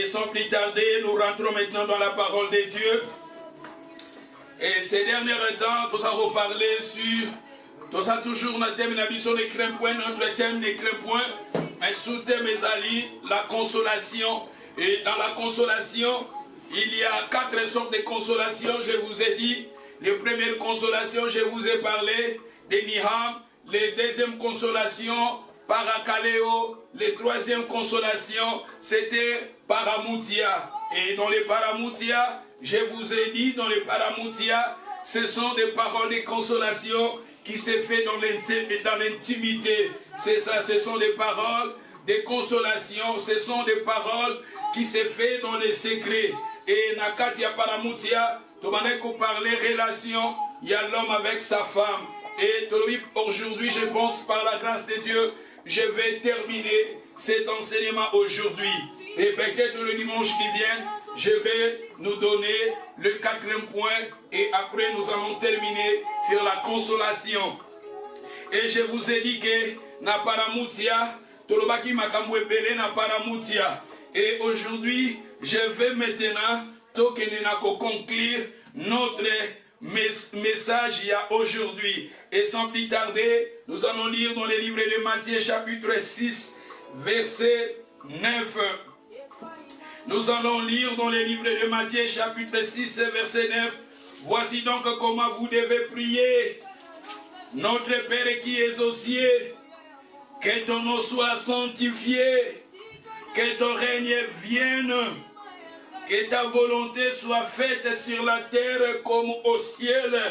Et sans plus tarder, nous rentrons maintenant dans la parole de Dieu. Et ces derniers temps, nous allons reparler sur... Nous avons toujours notre thème, notre thème n'écrit point, mais sous-thème est la consolation. Et dans la consolation, il y a 4 sortes de consolation, je vous ai dit. Les premières consolations, je vous ai parlé de Niham. Les deuxièmes consolations, Parakaleo. Les troisièmes consolations, c'était Paramoutia. Et dans les Paramoutia, je vous ai dit, dans les Paramoutia, ce sont des paroles de consolation qui se fait dans l'intimité. C'est ça, ce sont des paroles de consolation, ce sont des paroles qui se fait dans les secrets. Et Nakatia Paramoutia, tu m'en as parlé relation, il y a l'homme avec sa femme. Et aujourd'hui, je pense par la grâce de Dieu, je vais terminer cet enseignement aujourd'hui. Et peut-être le dimanche qui vient, je vais nous donner le 4e point et après nous allons terminer sur la consolation. Et je vous ai dit que na paramoutia, tolobaki makambo ebele na paramoutia. Et aujourd'hui, je vais maintenant conclure notre message il y a aujourd'hui. Et sans plus tarder, nous allons lire dans les livres de Matthieu chapitre 6, verset 9. Nous allons lire dans les livres de Matthieu chapitre 6, verset 9. Voici donc comment vous devez prier. Notre Père qui es aux cieux, que ton nom soit sanctifié, que ton règne vienne, que ta volonté soit faite sur la terre comme au ciel.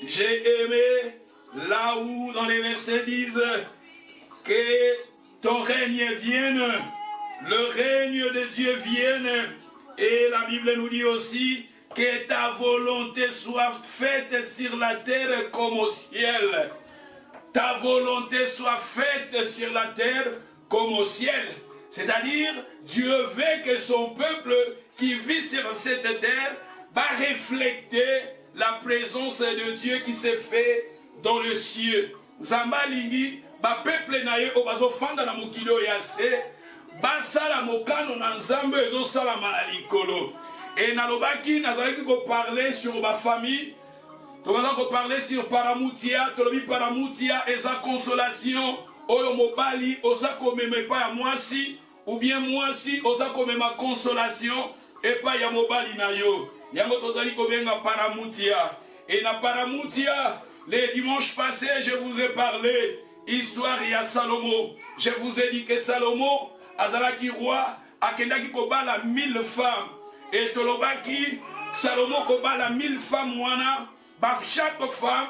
J'ai aimé là où dans les versets disent que ton règne vienne, le règne de Dieu vienne. Et la Bible nous dit aussi que ta volonté soit faite sur la terre comme au ciel. Ta volonté soit faite sur la terre comme au ciel. C'est-à-dire, Dieu veut que son peuple qui vit sur cette terre va refléter la présence de Dieu qui s'est fait dans le ciel. Zamba lingi, ba peuple naye obazo fanda na mukilo yase, ba sala mokano na nzambe ezo sala malalikolo. Et nalobaki nazalaki ko parler sur ma famille. Nous allons parler sur Paramoutia, Tolobi Paramoutia et sa consolation. Oyo mobali, osa komeme pa ya mwasi, ou bien mwasi, osa komeme consolation, et pas ya mobali na yo. Yango tozali kobenga Paramoutia. Et na Paramoutia, les dimanches passés, je vous ai parlé, histoire ya Salomon. Je vous ai dit que Salomon, azalaki roi, akendaki kobala 1000 femmes. Et tolobaki, Salomon kobala 1000 femmes wana, chaque femme,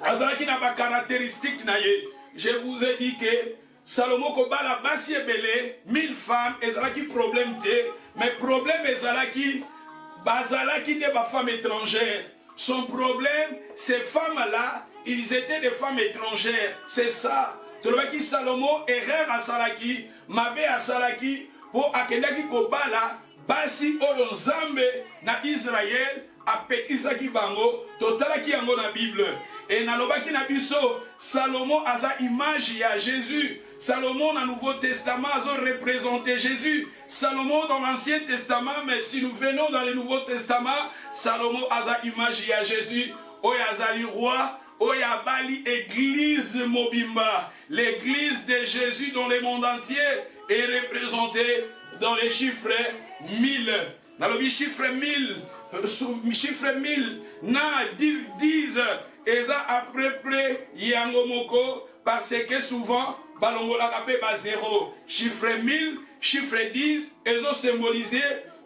azalaki na ba caractéristiques na ye. Je vous ai dit que Salomon kobala basi ebele 1000 femmes, ezalaki problème te, mais problème ezalaki bazalaki ne ba femmes étrangères. Son problème, ces femmes-là, ils étaient des femmes étrangères. C'est ça. Tolobaki Salomon erreur à Salaki, mabe à Salaki, pour akendaki kobala basi oyo nzambe na Israël apekisaki bango totalaki yango na Bible. Et nalobaki na biso Salomon aza image ya Jésus. Salomon dans le Nouveau Testament a représenté Jésus. Salomon dans l'Ancien Testament, mais si nous venons dans le Nouveau Testament, Salomon aza image ya Jésus. Oya azali roi, oya bali église mobimba. L'église de Jésus dans le monde entier est représentée dans les chiffres 1000. Dans le chiffre 1000, na 10, eza à peu près yangomoko, parce que souvent, balongola kapé ba 0. Chiffre 1000, chiffre 10, elles ont symbolisé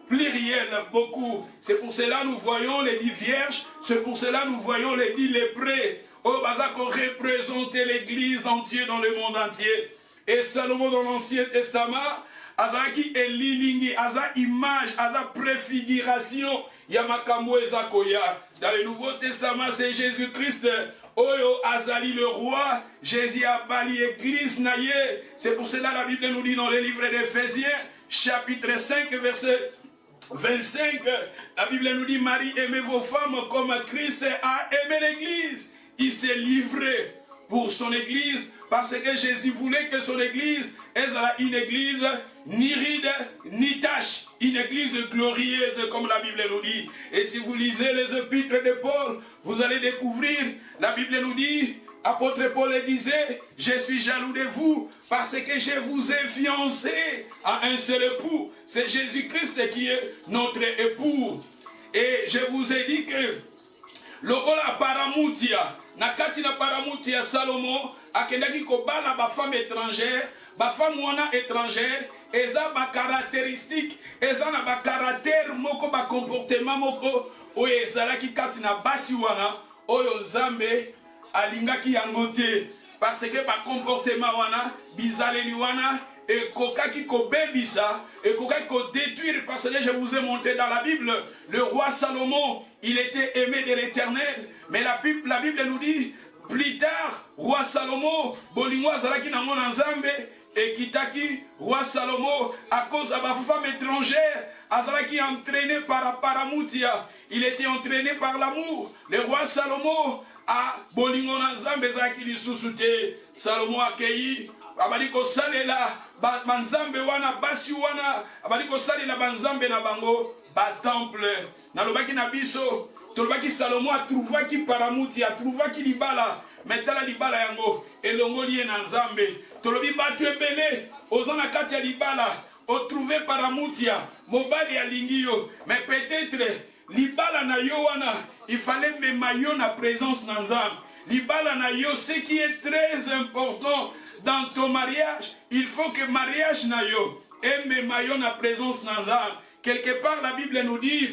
pluriel, beaucoup. C'est pour cela nous voyons les 10 vierges, c'est pour cela nous voyons les 10 lépreux. Au bazar qu'on représentait l'église entière dans le monde entier. Et Salomon dans l'Ancien Testament, azaki elilingi, aza image, aza préfiguration, yamakambo ezakoya. Dans le Nouveau Testament, c'est Jésus-Christ. Oyo azali le roi, Jésus a bali église naye. C'est pour cela la Bible nous dit dans le livre d'Éphésiens, chapitre 5, verset 25, la Bible nous dit, Marie, aimez vos femmes comme Christ a aimé l'église. Il s'est livré pour son église, parce que Jésus voulait que son église, elle a une église ni ride, ni tache. Une église glorieuse, comme la Bible nous dit. Et si vous lisez les épîtres de Paul, vous allez découvrir, la Bible nous dit, apôtre Paul disait, je suis jaloux de vous, parce que je vous ai fiancé à un seul époux. C'est Jésus-Christ qui est notre époux. Et je vous ai dit que, lokola paramutia, nakati na paramutia Salomo, akendaki kobala ba femme étrangère, ba femme wana étrangère, eza ba caractéristique, eza na ba caractère moko ba comportement moko, oyo ezalaki kati na basi wana, oyo Nzambe alingaki yango te, parce que ba comportement wana, bizaleli wana, et kokaki ko bebisa, et kokaki ko détruire, parce que je vous ai montré dans la Bible, le roi Salomon, il était aimé de l'Éternel, mais la Bible nous dit, plus tard, roi Salomon, bolingo azalaki nango na Nzambe, et kitaki, roi Salomon, à cause de ma femme étrangère, azalaki entraîné par Paramutia, il était entraîné par l'amour, le roi Salomon, a bolingo na Nzambe ezalaki lisusu te, Salomon accueilli, abali kosalela banzambe wana basi wana abali kosalela banzambe na bango ba temple nalobaki na biso tolobaki Salomo atrouvaki paramuti atrouvaki libala metala libala yango elongoli ye na Nzambe tolobi batu ebele ozana kati ya libala otrouver paramutia mobali alingi yo mais peut-être libala na yo wana il fallait mema yo na présence na Nzambe. Libala na yo, ce qui est très important dans ton mariage, il faut que mariage na yo, aime mayo na présence na Nzambe. Quelque part la Bible nous dit,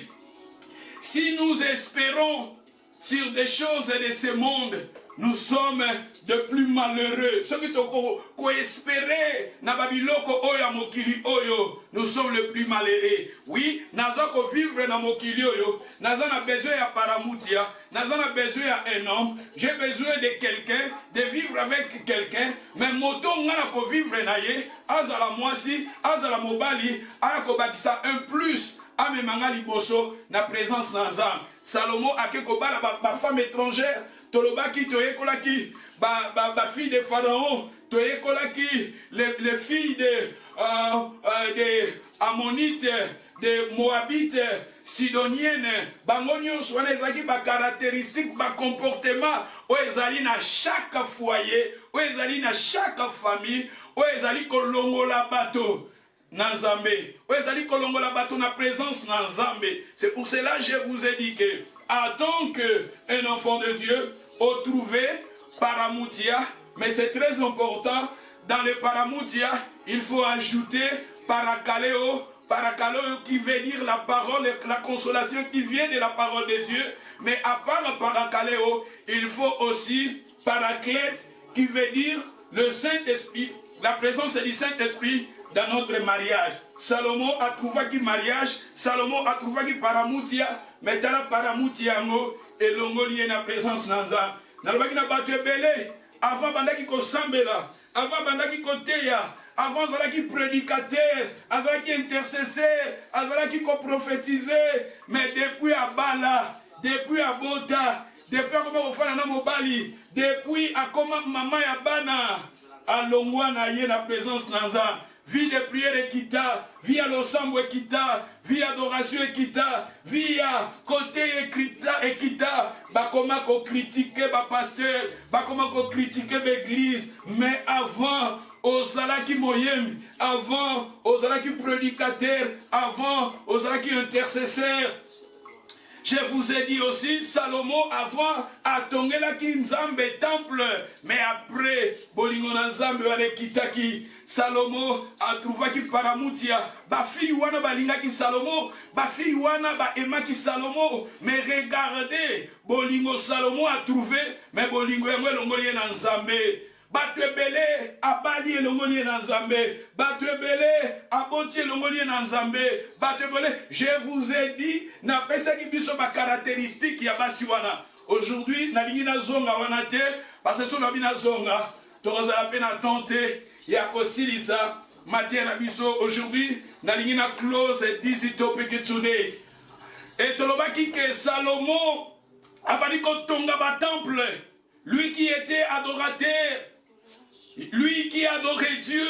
si nous espérons sur des choses de ce monde, nous sommes de plus malheureux. Ceux qui ont espéré na babiloko oyo mokili oyo, nous sommes le plus malheureux. Oui, naza ko vivre na mokili oyo, naza na besoin ya paramutia, naza na besoin ya un homme, j'ai besoin de quelqu'un, de vivre avec quelqu'un, mais moto ngana ko vivre na ye, azala mwasi, azala mobali, ayako bakisa un plus. Amemanga liboso na présence na Nzambe. Salomo akeko bala ba femme étrangère. Tolobaki toyekolaki ba fille de Pharaon. Toyekolaki les filles de Ammonites, de Moabites, Sidoniennes. Bango nyonso wana ezalaki ba caractéristiques, ba comportement oyo ezali na chaque foyer, oyo ezali na chaque famille, oyo ezali kolongola bato. Nzambe, la bateau na présence Nzambe. C'est pour cela que je vous ai dit que, en tant qu'un enfant de Dieu, au trouver paramutia, mais c'est très important, dans le paramutia, il faut ajouter parakaleo, parakaleo qui veut dire la parole, la consolation qui vient de la parole de Dieu, mais à part le parakaleo, il faut aussi paraclète qui veut dire le Saint-Esprit, la présence du Saint-Esprit dans notre mariage. Salomon a trouvé qui mariage, Salomon a trouvé qui paramutia, mais dans la paramutia ngo et l'ongoli na présence nanza. Nalobaki na batu ebele, avant bandaki ko sambela, avant bandaki ko teya, avant zalaki prédicateur, azalaki intercesseur, azalaki ko prophétiser, mais depuis abala, depuis abota, depuis comment ofana na mobali, depuis akoma mama ya bana, alongwa na ye na présence nanza. Vie de prière équita, vie à l'ensemble équita, vie adoration équita, vie à côté équita, bah comment qu'on critiquer bah pasteur, bah comment qu'on critiquer l'église, mais avant aux alaki moyem, avant aux alaki prédicateurs, avant aux alaki intercesseurs. Je vous ai dit aussi, Salomon avant a tongé la Nzambe temple, mais après, Bolingona Nzambe wale kitaki, Salomon a trouvé qui paramutia, ba fille wana balinga ki Salomon, ba fille wana ba ema ki Salomon, mais regardez, Bolingo Salomon a trouvé, mais Bolingo yango longoli na Nzambe. Batebele abali elongoli na Nzambe, batebele aboti elongoli na Nzambe, batebele. Je vous ai dit na pesa ki biso ba caractéristique ya basi wana. Aujourd'hui na lingi na zonga wana te parce que so na bina zonga toza la peine tenter ya kosilisa matin na biso aujourd'hui na lingi na close this topic today. Et tolobaki que Salomon abali ko tonga ba temple, lui qui était adorateur, lui qui adorait Dieu,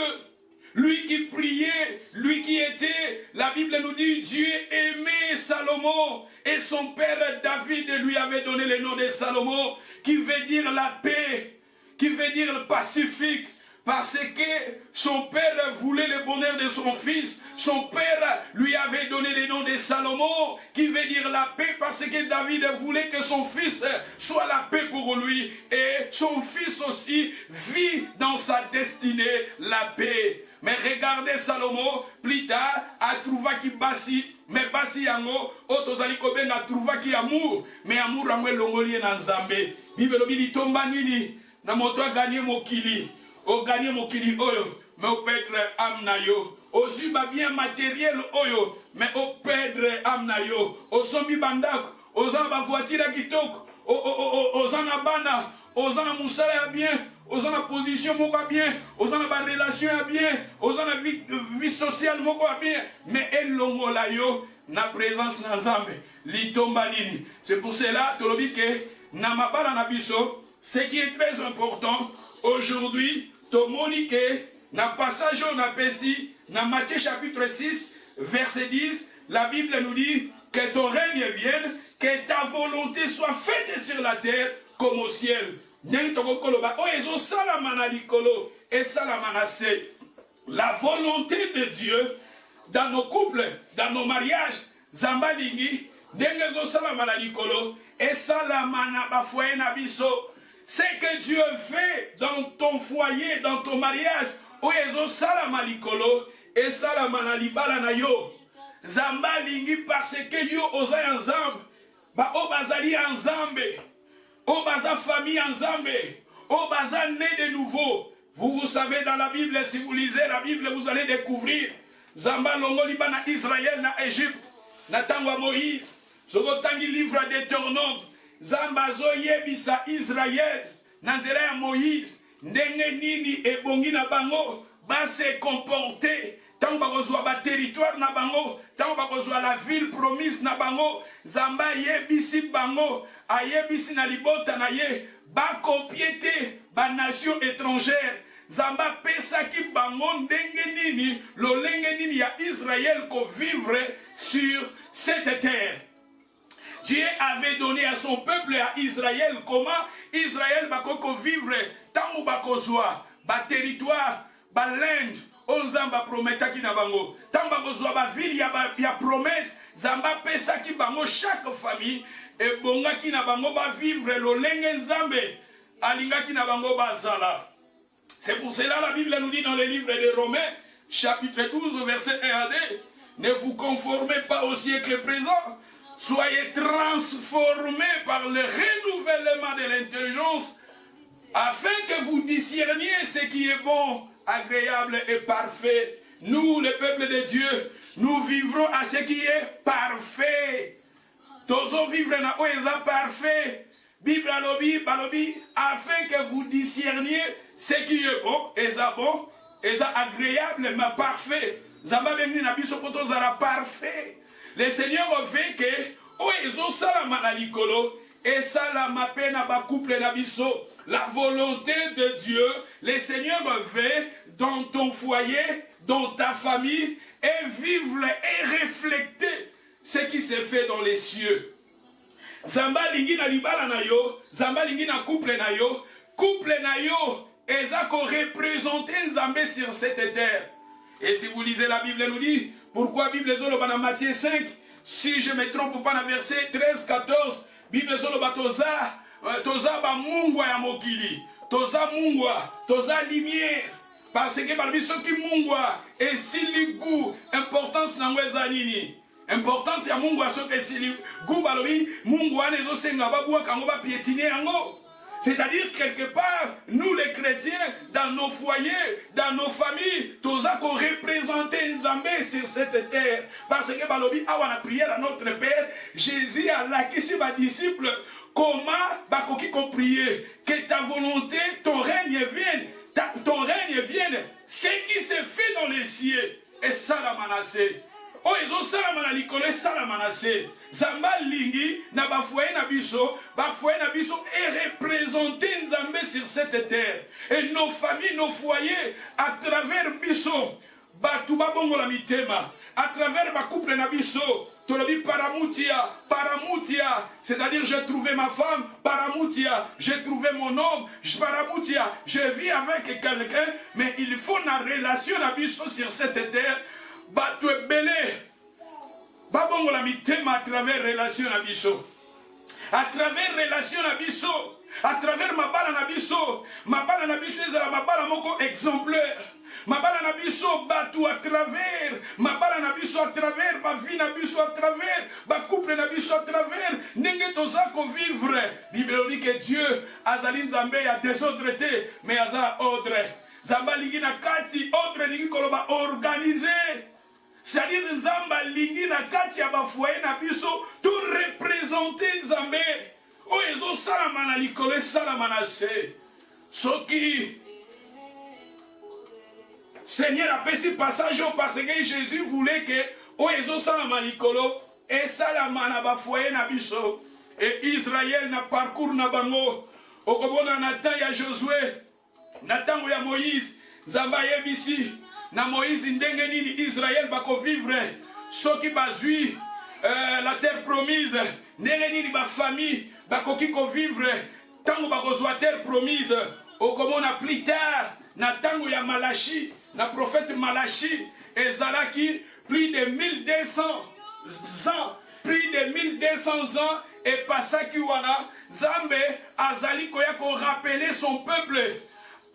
lui qui priait, lui qui était, la Bible nous dit, Dieu aimait Salomon, et son père David lui avait donné le nom de Salomon, qui veut dire la paix, qui veut dire le pacifique, parce que son père voulait le bonheur de son fils. Son père lui avait donné le nom de Salomon, qui veut dire la paix, parce que David voulait que son fils soit la paix pour lui. Et son fils aussi vit dans sa destinée la paix. Mais regardez Salomon, plus tard, a trouvé qui basi, mais basi yango, otozali kobenga trouva ki amour, mais amour yango elongoli na Nzambe. Bible lobi tomba nini, na moto a gagné mokili. O gagné mokili oyo, mais au perdre amnayo. O zuba bien matériel oyo, mais au perdre amnayo. O sombi bandak, o zana voiture kitoko, o zana bana, o zana musala bien, o zana position moko bien, o zana ba relation bien, o zana vie sociale moko bien, mais elongola yo na présence na Nzambe. Litomba nini. C'est pour cela tolobi ke na mabala na biso, ce qui est très important aujourd'hui. Tomonique, na passage on appelle ici, dans Matthieu chapitre 6, verset 10, la Bible nous dit que ton règne vienne, que ta volonté soit faite sur la terre comme au ciel. La volonté de Dieu dans nos couples, dans nos mariages, Zambalingi, Dengezo Salamana Likolo, et Salamana Bafoye Nabiso. C'est que Dieu fait dans ton foyer, dans ton mariage, où ils ont salamalikolo et salamanalibala na yo. Zamba lingi parce que yo osa ensemble, ba o bazali ensemble, o baza famille ensemble, o baza né de nouveau. Vous savez dans la Bible, si vous lisez la Bible, vous allez découvrir Zamba longo libana Israël na Égypte, na tangwa Moïse, sogotangi livre de Deutéronome. Zambazo yebisa Israël nanzela ya Moïse ndenge nini ebongi na bango ba se comporter tant bakozwa ba territoire na bango tant bakozwa la ville promise na bango. Zamba yebisi bango ayebisi na libota na ye ba copiété ba nation étrangère. Zamba pesa ki bango ndenge nini lolenge nini ya Israël ko vivre sur cette terre. Dieu avait donné à son peuple, à Israël, comment Israël va vivre tant ou bakozwa, ba territoire, ba land, on zamba prometa ki na bango. Tant bakozwa ba ville ya promesse, zamba pesa ki bango chaque famille et bonga ki na bango ba vivre lo lenge nzambe, alinga ki na bango bazala. C'est pour cela la Bible nous dit dans le livre de Romains, chapitre 12, verset 1 à 2, ne vous conformez pas au siècle présent. Soyez transformés par le renouvellement de l'intelligence afin que vous discerniez ce qui est bon, agréable et parfait. Nous, le peuple de Dieu, nous vivrons à ce qui est parfait. Tous vivre na oeza parfait. Bible balobi, afin que vous discerniez ce qui est bon, et agréable, mais parfait. Zamba bengi na biso poto zala parfait. Le Seigneur veut que oezo salama na likolo et salama pe na ba couple na biso. La volonté de Dieu, le Seigneur veut dans ton foyer, dans ta famille, et vivre et refléter ce qui se fait dans les cieux. Zamba lingi na libala na yo, zamba lingi na couple na yo, eza ko représenter Nzambe sur cette terre. Et si vous lisez la Bible, elle nous dit, pourquoi Bible zoloba na Matthieu 5, si je me trompe pas dans verset 13, 14, Bible zoloba toza ba mungwa ya mokili, toza mungwa, toza lumière, parce que par biso ki mungwa, et si ligu, importance na ngweza nini, importance ya mungwa so que si ligu balobi, mungwa nezo senga babua kango ba piétiner yango. C'est-à-dire, quelque part, nous les chrétiens, dans nos foyers, dans nos familles, tous avons représenté Nzambe sur cette terre. Parce que, balobi, awa na prière à notre Père, Jésus a laqué sur ma disciple, comment, bakoki ko prier, que ta volonté, ton règne vienne, ce qui se fait dans les cieux, et ça la menacé. Oh, Oezo salamana likolo salamana se. Zamba lingi na bafoye na biso est représenté Nzambe sur cette terre. Et nos familles, nos foyers, à travers biso, batu babongo la mitema, à travers ma couple na biso, tolobi paramutia, c'est-à-dire j'ai trouvé ma femme, paramutia, j'ai trouvé mon homme, paramutia, je vis avec quelqu'un, mais il faut une relation na biso sur cette terre, batu belé. Babongo la mitema à travers relation na biso. À travers relation na biso. À travers ma bala na biso. Ma bala na biso ezala ma bala moko exemplaire. Ma bala na biso batu à travers. Ma bala na biso à travers. Ma vie na biso à travers. Ma couple na biso à travers. Nenge toza ko vivre. Bible dit que Dieu azali nzambe ya désordreté. Mais aza ordre. Zamba ligi na kati. Ordre ligi koloba organisé. C'est-à-dire Nzamba lingi na kati ya bafoye na biso tout représenter Nzambe o ezo salama na likolo salama na se soki Seigneur apesi passage parce que Jésus voulait que o ezo salama likolo et salama na bafoye na biso et Israël na parcours na bango okobona na temps ya Josué na tango ya Moïse Nzamba yebisi na Moïse ndenge nini Israël bako vivre soki bazui la terre promise ndenge nini ba famille bakoki ko vivre tango bakozwa terre promise okomona plus tard na tango ya Malachi na prophète Malachi ezalaki plus de 1200 ans et pasaki wana Nzambe azali koya ko rappeler son peuple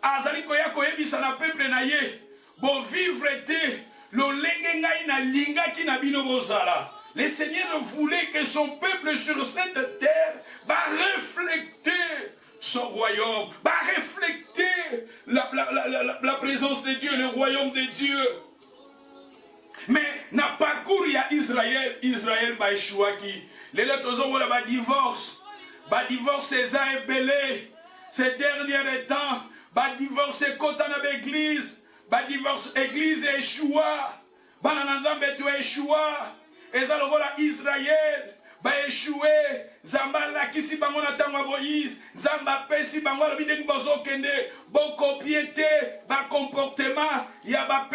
azali koya ko yebisa na peuple na ye bon vivre te lo lenge ngai na linga ki na bino bozala. Le Seigneur voulait que son peuple sur cette terre va refléter son royaume, va refléter la présence de Dieu, le royaume de Dieu. Mais na parcours ya Israël va échouer qui les autres ont ba divorce eza ebele ces derniers temps ba divorce kota na l'église. Ba divorce église échoua bana nzambe to échoua eza lokola Israël ba échoué Nzamba la kisi bango na tango Moïse Nzamba pesi bango lobi ndenge bozokende bo copiété ba comportement ya ba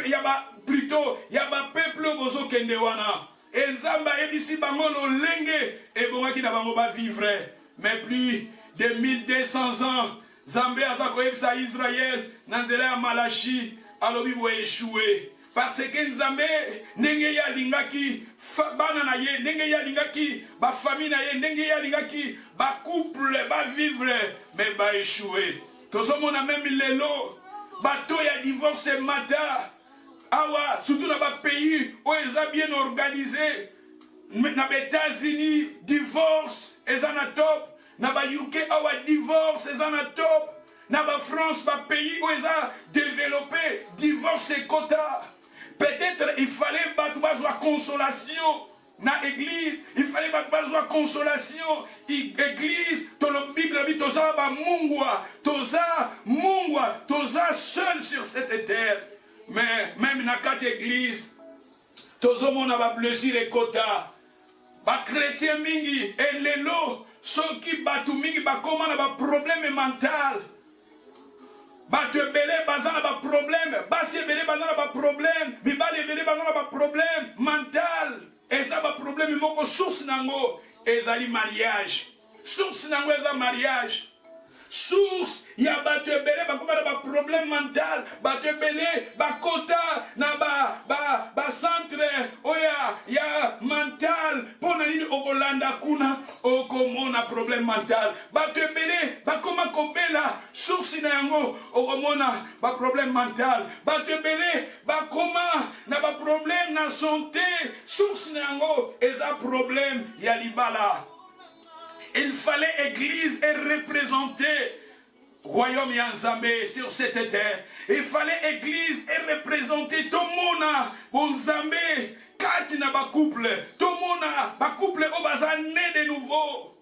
peuple bozokende wana et Nzamba ebisi bango lolenge et bongaki na bango ba vivre mais plus de 1200 ans Nzambe aza koyebisa Israël na nzela ya Malachi alobi bo échoué parce que Nzambe ndenge ya lingaki bana na ye ndenge ya lingaki ba famille na ye ndenge ya lingaki ba couple ba vivre mais ba échoué tozomona même lelo bato ya divorce mata awa surtout dans ba pays où ils ont bien organisé na États-Unis divorce eza na top na ba UK awa divorce eza na top. Na ba France, ba pays où ils ont développé divorce et quota. Peut-être il fallait la consolation. Na église, il fallait la consolation. Église, dans la Bible, toza ba mungwa, toza seul sur cette terre. Mais même na quatre églises, tozo mona ba plaisir et quota. Ba chrétien mingi et lelo, ceux qui batu mingi ba comment na ba problème mental. Batu ebele bazana ba problème, basi ebele bazana ba problème, mibali ebele bazana ba problème mental. Eza ba problème moko source nango ezali mariage. Source nango eza mariage. Source ya batu ebele bakoma ba problème mental, batu ebele bakota na ba centre oya ya mental pona nini okolanda kuna okomona problème mental. Batu ebele bakoma kobela source na yango okomona ba problème mental. Batu ebele bakoma na ba problème na santé source na yango eza problème ya libala. Il fallait église et représenter royaume Nzambe sur cette terre. Il fallait église et représenter tout le monde. Bon Nzambe, kati na ba couple. Tout le monde, ba couple au bazan né de nouveau.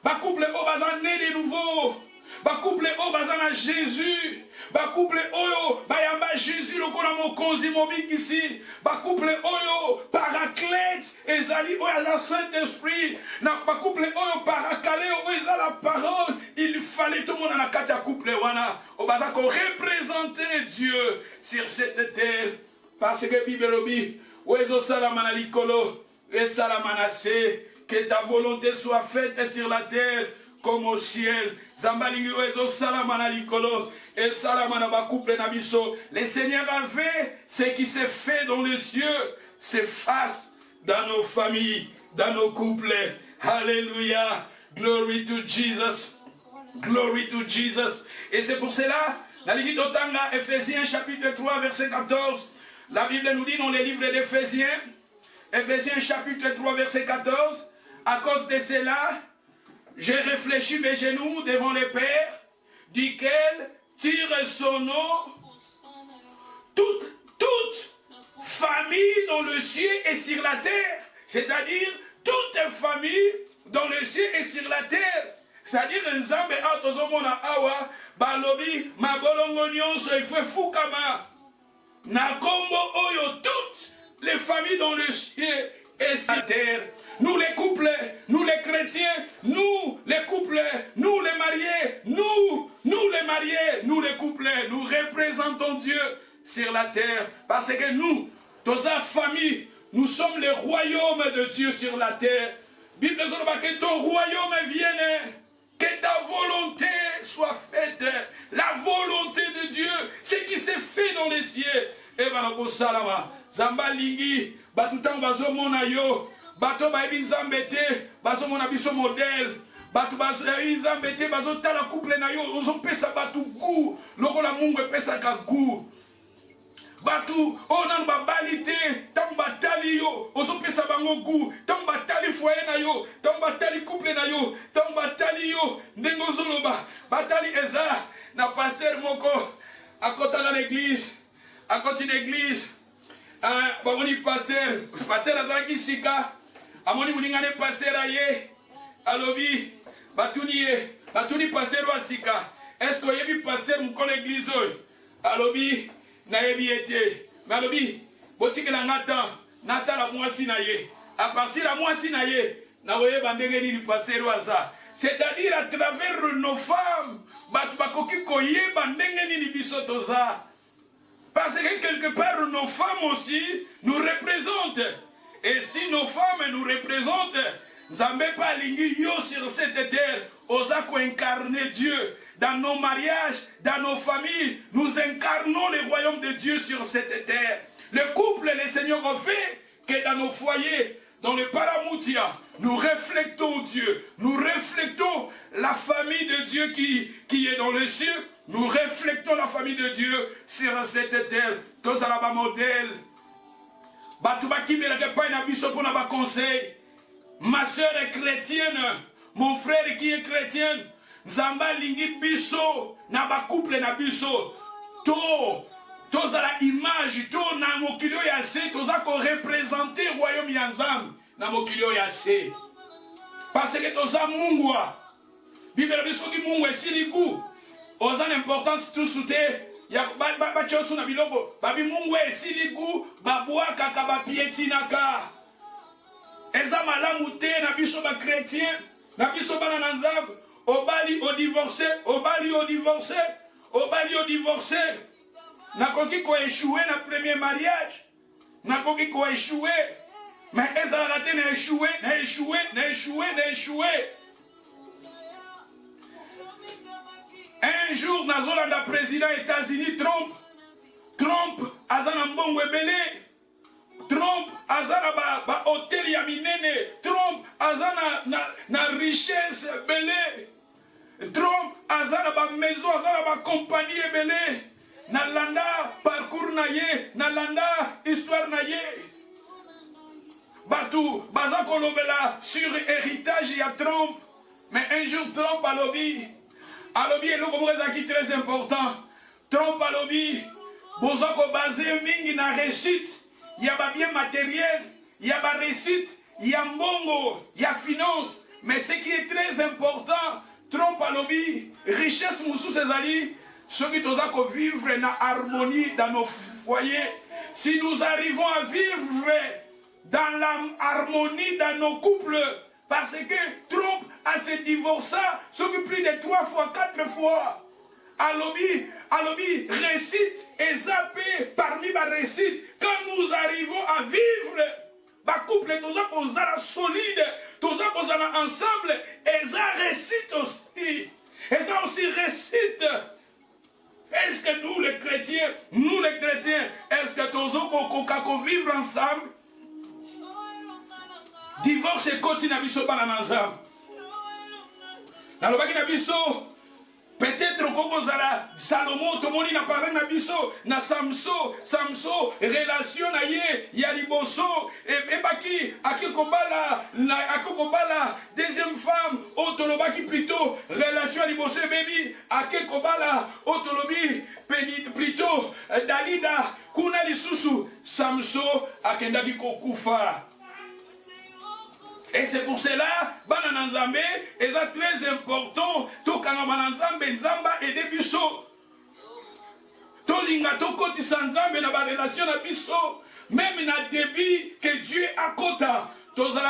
Ba couple au bazan né de nouveau. Ba couple au bazan à Jésus. ba couple oyo bayamba Jésus lokola mokonzi mobikisi, ba couple oyo paraclète ezali oyo la Saint-Esprit, na ba couple oyo paracale oyo eza la parole. Il fallait tout le monde na kati ya couple wana obaza ko représenter Dieu sur cette terre, parce que Bible lobi oyo salama na likolo et salama na se, que ta volonté soit faite sur la terre comme au ciel. Zambalingi oyo salama na likolo et salama na ba couple na biso. Le Seigneur a fait ce qui s'est fait dans les cieux, s'efface dans nos familles, dans nos couples. Alléluia. Glory to Jesus. Glory to Jesus. Et c'est pour cela, dans le livre d'Otanga, Ephésiens chapitre 3, verset 14, la Bible nous dit dans les livres d'Éphésiens, Ephésiens chapitre 3, verset 14, à cause de cela, j'ai réfléchi mes genoux devant le Père, duquel tire son nom toute famille dans le ciel et sur la terre. C'est-à-dire, toute famille dans le ciel et sur la terre. C'est-à-dire, Nzambe atozomona awa, balobi, mabolongo nyonso, il faut fukama. Na kombo oyo, toutes les familles dans le ciel et sur la terre. Nous les couples, nous les chrétiens, nous les couples, nous les mariés, nous les mariés, nous les couples, nous représentons Dieu sur la terre. Parce que nous, dans sa famille, nous sommes les royaumes de Dieu sur la terre. Bible dit que ton royaume vienne, que ta volonté soit faite. La volonté de Dieu, ce qui s'est fait dans les cieux. Et bien, salama, Zamba lingi, batutan bazo mona yo, bato baebi nzambete, bazo mona biso modèle. Batu baebi nzambete, bazo tala couple na yo, ozo pesa batu goût, lokola mungu pesa ka goût. Batu onan babalite tamba tali yo ozo pesa bango gu tamba tali foyer na yo tamba tali couple na yo tamba tali yo ndengo zoloba batali eza na pasteur moko akota na l'église akoti na église bamoni pasteur azaki sika amoni mulingane pasteur aye alobi batuni pasteur wa sika est-ce que yebi pasteur mukolo église oyo alobi na yebi ete malobi botike na ngata nata la mwasi na ye à partir la mwasi na ye na oyeba ndenge nini pasteur waza, c'est-à-dire à travers nos femmes batu bakoki koyeba ndenge nini biso toza, parce que quelque part nos femmes aussi nous représentent, et si nos femmes nous représentent, Nzambe pa lingi yo sur cette terre osa ko incarner Dieu. Dans nos mariages, dans nos familles, nous incarnons le royaume de Dieu sur cette terre. Le couple, le Seigneur a fait que dans nos foyers, dans le paramoutia, nous reflétons Dieu. Nous reflétons la famille de Dieu qui est dans les cieux. Nous reflétons la famille de Dieu sur cette terre. Tous à la modèle. Ma soeur est chrétienne. Mon frère qui est chrétien. Nzamba lingi biso na ba couple na biso to za la image to na mokilio ya se to za ko représenter royaume ya Nzambe na mokilio ya se, parce que to za mungwa Bible biso ki mungwa esili gu oza l'importance tout souté ya ba chosu na biloko babi mungwa esili gu babwa kaka ba pietinaka eza malamu te na biso ba chrétien na biso bana na Nzambe. Obali au divorcé, obali au divorcé, obali au divorcé. N'a koki ko échoué na premier mariage, n'a koki ko échoué, mais elle a raté na échoué, na échoué, na échoué, na échoué. Un jour, Nazolanda président des États-Unis, Trump, azana mbongo ebele. Trump azana ba hôtel ya minene, Trump azana na richesse belé. Trump azana ba maison, azana ba compagnie belé. Na landa parcours na ye, na landa histoire na ye. Batu baza kolobela sur héritage ya Trump. Mais un jour Trump alobi est le très important. Trump alobi boza ko basé mingi na réussite. Il y a pas bien matériel, il y a pas réussite, il y a mbongo, il y a finance. Mais ce qui est très important, Trump a lobby, richesse moussou ses alliés, ceux qui doivent vivre en harmonie dans nos foyers, si nous arrivons à vivre dans l'harmonie dans nos couples, parce que trompe à se divorcer, ceux qui plus de 3 fois, 4 fois, Alobi, récite et zappé parmi ma récite. Quand nous arrivons à vivre, ma couple, tous qu'on a solide, tous qu'on a ensemble, et ça récite aussi. Et ça aussi récite. Est-ce que nous les chrétiens, est-ce que tous qu'on vivre ensemble? Divorce et continue à biso banana ensemble. Dans le bac d'abisso. Peut-être qu'on a Salomon, tout le monde n'a parlé d'Abisso, na Samso, relation na ye, Yaliboso, et baki, akikobala, deuxième femme, Otolobaki plutôt, relation à Liboso, baby, akikobala, Otolobi, plutôt, Dalida, Kuna Lisusu, Samso, akendaki kokufa. Et c'est pour cela, Banana Nzambe, c'est très important, tout quand Banana Nzambe, Nzamba et des biso. Tout linga, tout côté sans Nzambe, na ba relation na biso, même na débit que Dieu a kota. Tout ça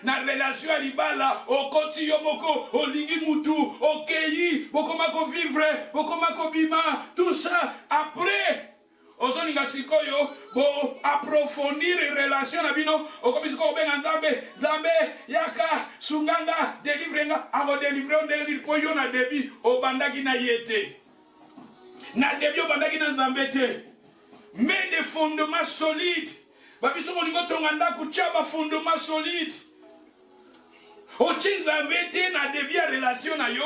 na relation à l'ibala, au côté yomoko, au lingi mutu, au keyi, bokomako vivre, bokomako bima, tout ça après. Ozoninga sikoyo bo approfondir relation na bino okomisiko benga nzambe yaka sunganga délivrenga avo délivrer on délivre po yo na debi obandaki na yete na debi obandaki na nzambe te mais des fondements solides babiso kolingo tonganda kuchaba fondement solide ochi nzambe te na debi ya relation na yo.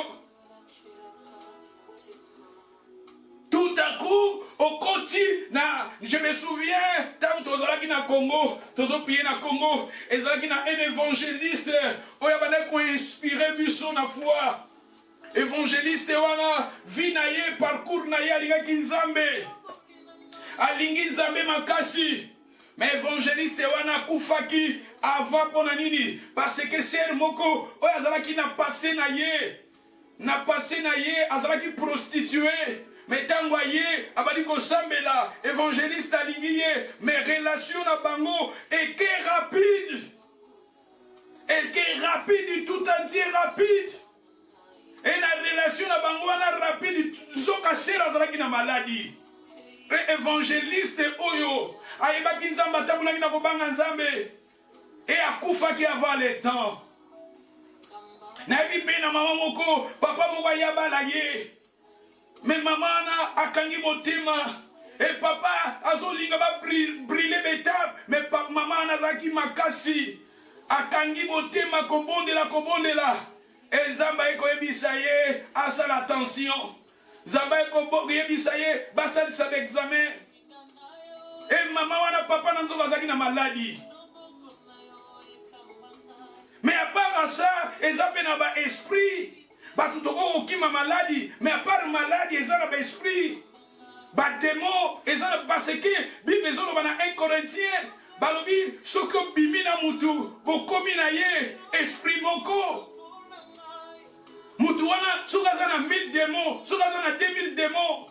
Tout à coup, au quotidien, je me souviens, tant que nous na Congo, nous avons prié na Congo, et nous avons un évangéliste, qui a inspiré Busso na foi. Évangéliste, wana vie na ye, parcours na ye, alinga kinzambe. Alingi nzambe makasi. Mais évangéliste, wana kufaki, avant pour nini, parce que c'est moko, qui n'a passé na ye, azalaki prostitué. Mais tant que abadi ko sambela évangéliste alingi mais relation na bango et que rapide tout entier rapide et la relation na bango na rapide soka sera zalaki na maladie et évangéliste oyo ayebaki nzamba tambulaki na kobanga nzambe et akufaki avant le temps na yebi pe na mama moko papa moko yabala ye. Mais maman a akangi motema et papa azolinga ba brûler betap mais maman nazaki makasi akangi motema kobondela et zamba eko yebisa ye asala attention zamba eko yebisa ye basali sa examen et maman wana papa nanzo azaki na maladie. Mais à part ça, ils ont un esprit. Tout le monde maladie. Mais à part maladie, ils ont un esprit. Démon, ils ont parce que Bible ont un Corinthien. Balobi, ce que bimina mutu, bokomina ye, esprit moko. Mutuana, soukazana 1000 démons, soukazana 2000 démons.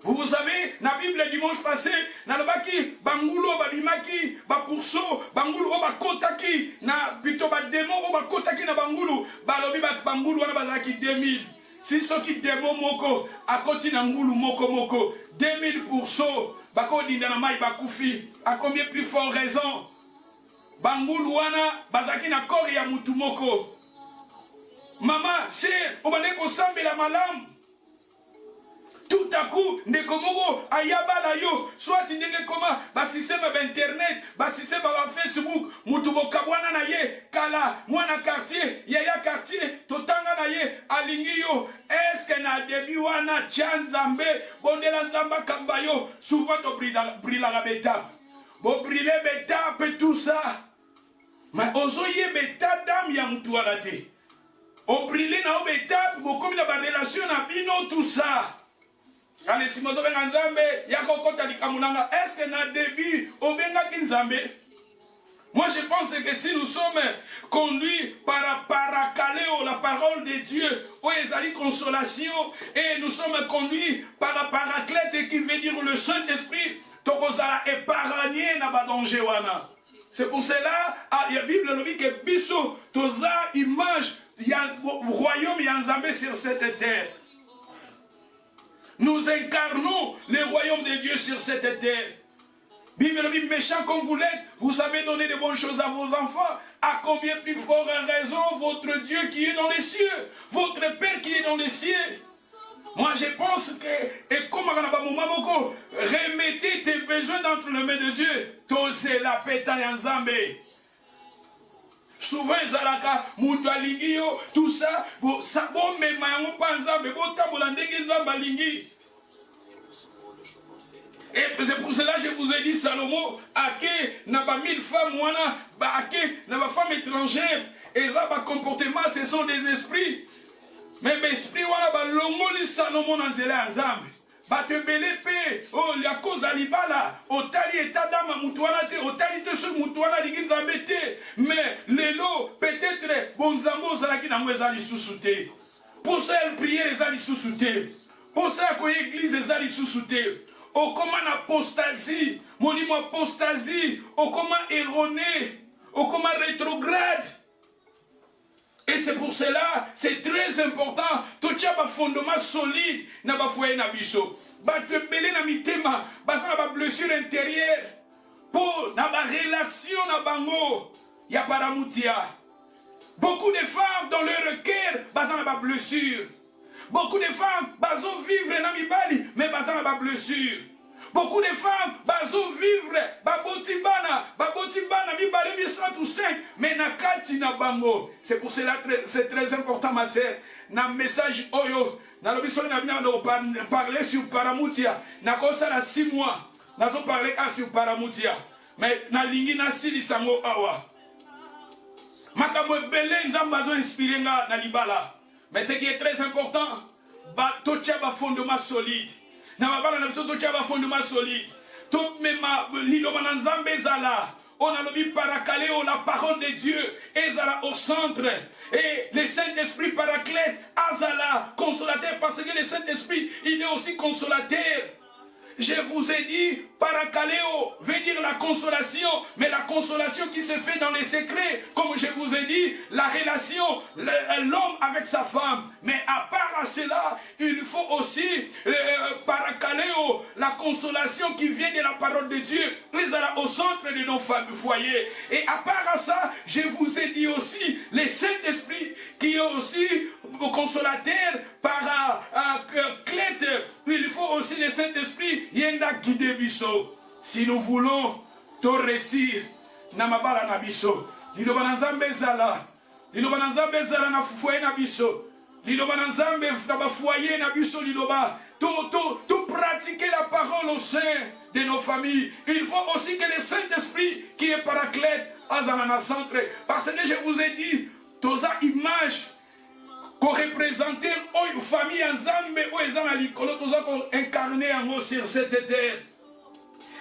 Vous savez, dans la Bible dimanche passé, dans le baki, bangulo, babimaki, bapourso, bangulo, bakotaki, na plutôt badémon, bakotaki na bangulo, balobi bangulo, wana bazaki 2000. Si ceux qui démon moko, à côté na ngulu moko, 2000 pourceaux, bako dindana mai bakufi, à combien plus fort raison? Bangulo wana, bazaki na kori ya mutu moko. Maman, c'est, obaneko sambe la malam. Tout à coup, Nekomogo, Ayabala yo, soit tu n'es comment, bas système d'internet, bas système Facebook, Mutubo Kabwana na ye, Kala, Mwana quartier, Yaya quartier, Totanga na ye, Alingi yo, est-ce que na début wana Tchanzambe, Bondela Nzamba Kambayo, souvent to brilla beta, bo brille beta, et tout ça. Mais ozoye beta dame ya mutuana te. O brille na o beta, bo comme la relation na bino tout ça. Allez, si vous avez un Nzambe, est-ce que na début, au benga ki Nzambe? Moi, je pense que si nous sommes conduits par Parakaleo, la parole de Dieu, où ezali consolation, et nous sommes conduits par Paraclète, qui veut dire le Saint-Esprit, tokozala épargné na ba danger wana. C'est pour cela, la Bible nous dit que biso toza image, il y a royaume, il y a Nzambe sur cette terre. Nous incarnons le royaume de Dieu sur cette terre. Bible dit, méchant comme vous l'êtes, vous savez donner de bonnes choses à vos enfants. À combien plus fort raison votre Dieu qui est dans les cieux, votre Père qui est dans les cieux. Moi je pense que, et comme remettez tes besoins dans les mains de Dieu. Tosez la péta Nzambe. Souvent, Zalaka, Moutoualingio, tout ça, bon, mais Mayango Panzambe, bon, Tabolandegi Zambalingi. Et c'est pour cela que je vous ai dit, Salomon, Ake, n'a pas 1000 femmes, Wana, Ake, n'a pas femme étrangère. Et ça, par comportement, ce sont des esprits. Mais l'esprit, Wana, l'ongoli Salomon, dans Zéla, Nzambe. Te belé pe, oh, la cause alibala, otali etadama mutuana te, otali te sur mutuana ligi nzambe te, mais lelo, peut-être, bon nzambo zalaki na mwezali susute. Pour ça, elle prière ezali susute. Pour ça, qu'on église ezali susute. Au comment apostasie, mon dit apostasie, au comment erroné, au comment rétrograde. Et c'est pour cela, c'est très important. Tout ça un fondement solide na ba foyer na biso. Ba te belé na mitema, ba ça na blessure intérieure. Pour na ba relation na bango, ya paramutia. Beaucoup de femmes dans leur cœur, ba ça na ba blessure. Beaucoup de femmes bazo vivre na mibali, mais ba ça na ba blessure. Beaucoup de femmes bazo vivre babotibana mibali 105 mais nakati na bango. C'est pour cela c'est très important ma sœur. Na message oyo na lobiso na bina de parler sur paramutia na kosa na 6 mois nazo parler sur paramutia mais na lingi na sili sango awa makambo belé nzamba zo inspirer na libala. Mais ce qui est très important, tocha ba fondement solide. Na mabala na biso tocha ba fondement solide. Tout même liloba na nzambe zala. On a le parakaleo, la parole de Dieu, ezala au centre. Et le Saint-Esprit paraclète, azala, consolateur, parce que le Saint-Esprit, il est aussi consolateur. Je vous ai dit, parakaleo veut dire la consolation, mais la consolation qui se fait dans les secrets, comme je vous ai dit, la relation, l'homme avec sa femme. Mais à part cela, il faut aussi parakaleo, la consolation qui vient de la parole de Dieu, au centre de nos foyers. Et à part ça, je vous ai dit aussi, le Saint-Esprit qui est aussi consolateur par clète, il faut aussi le Saint-Esprit yenda guider biso. Si nous voulons tout réussir na mabala na biso, liloba na nzambe zala, liloba na nzambe zala na foyer na biso, liloba na nzambe na ba foyer na biso, liloba tout pratiquer la parole au sein de nos familles. Il faut aussi que le Saint-Esprit qui est paraclète azala na centre, parce que je vous ai dit, toza image qu'on représente une famille ensemble, où ils ont incarné sur cette terre.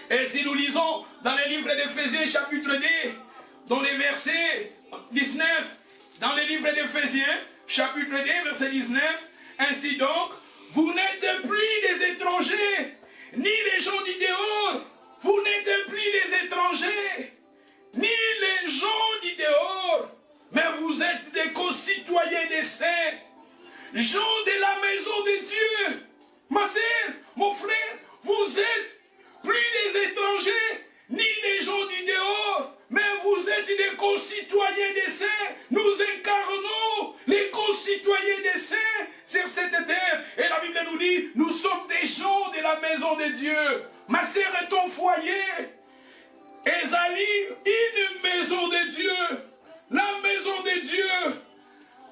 Et si nous lisons dans le livre d'Éphésiens, chapitre 2, dans les versets 19, dans le livre d'Éphésiens, chapitre 2, verset 19, ainsi donc, vous n'êtes plus des étrangers, ni les gens du dehors, vous n'êtes plus des étrangers, ni les gens du dehors, mais vous êtes des concitoyens des saints, gens de la maison de Dieu. Ma sœur, mon frère, vous êtes plus des étrangers, ni des gens du dehors, mais vous êtes des concitoyens des saints. Nous incarnons les concitoyens des saints sur cette terre. Et la Bible nous dit, nous sommes des gens de la maison de Dieu. Ma sœur est ton foyer. Ezali, une maison de Dieu. La maison de Dieu,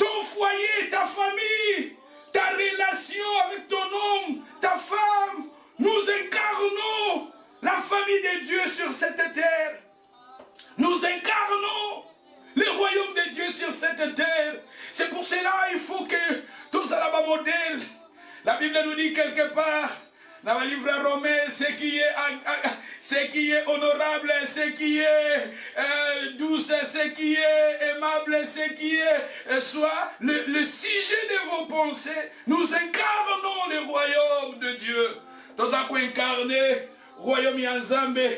ton foyer, ta famille, ta relation avec ton homme, ta femme, nous incarnons la famille de Dieu sur cette terre. Nous incarnons le royaume de Dieu sur cette terre. C'est pour cela qu'il faut que tous à la modèle. La Bible nous dit quelque part, dans le livre romain, ce qui est ce qui est honorable, ce qui est douce, ce qui est aimable, ce qui est soit le sujet de vos pensées. Nous incarnons le royaume de Dieu. Nous avons incarné le royaume Yanzambe.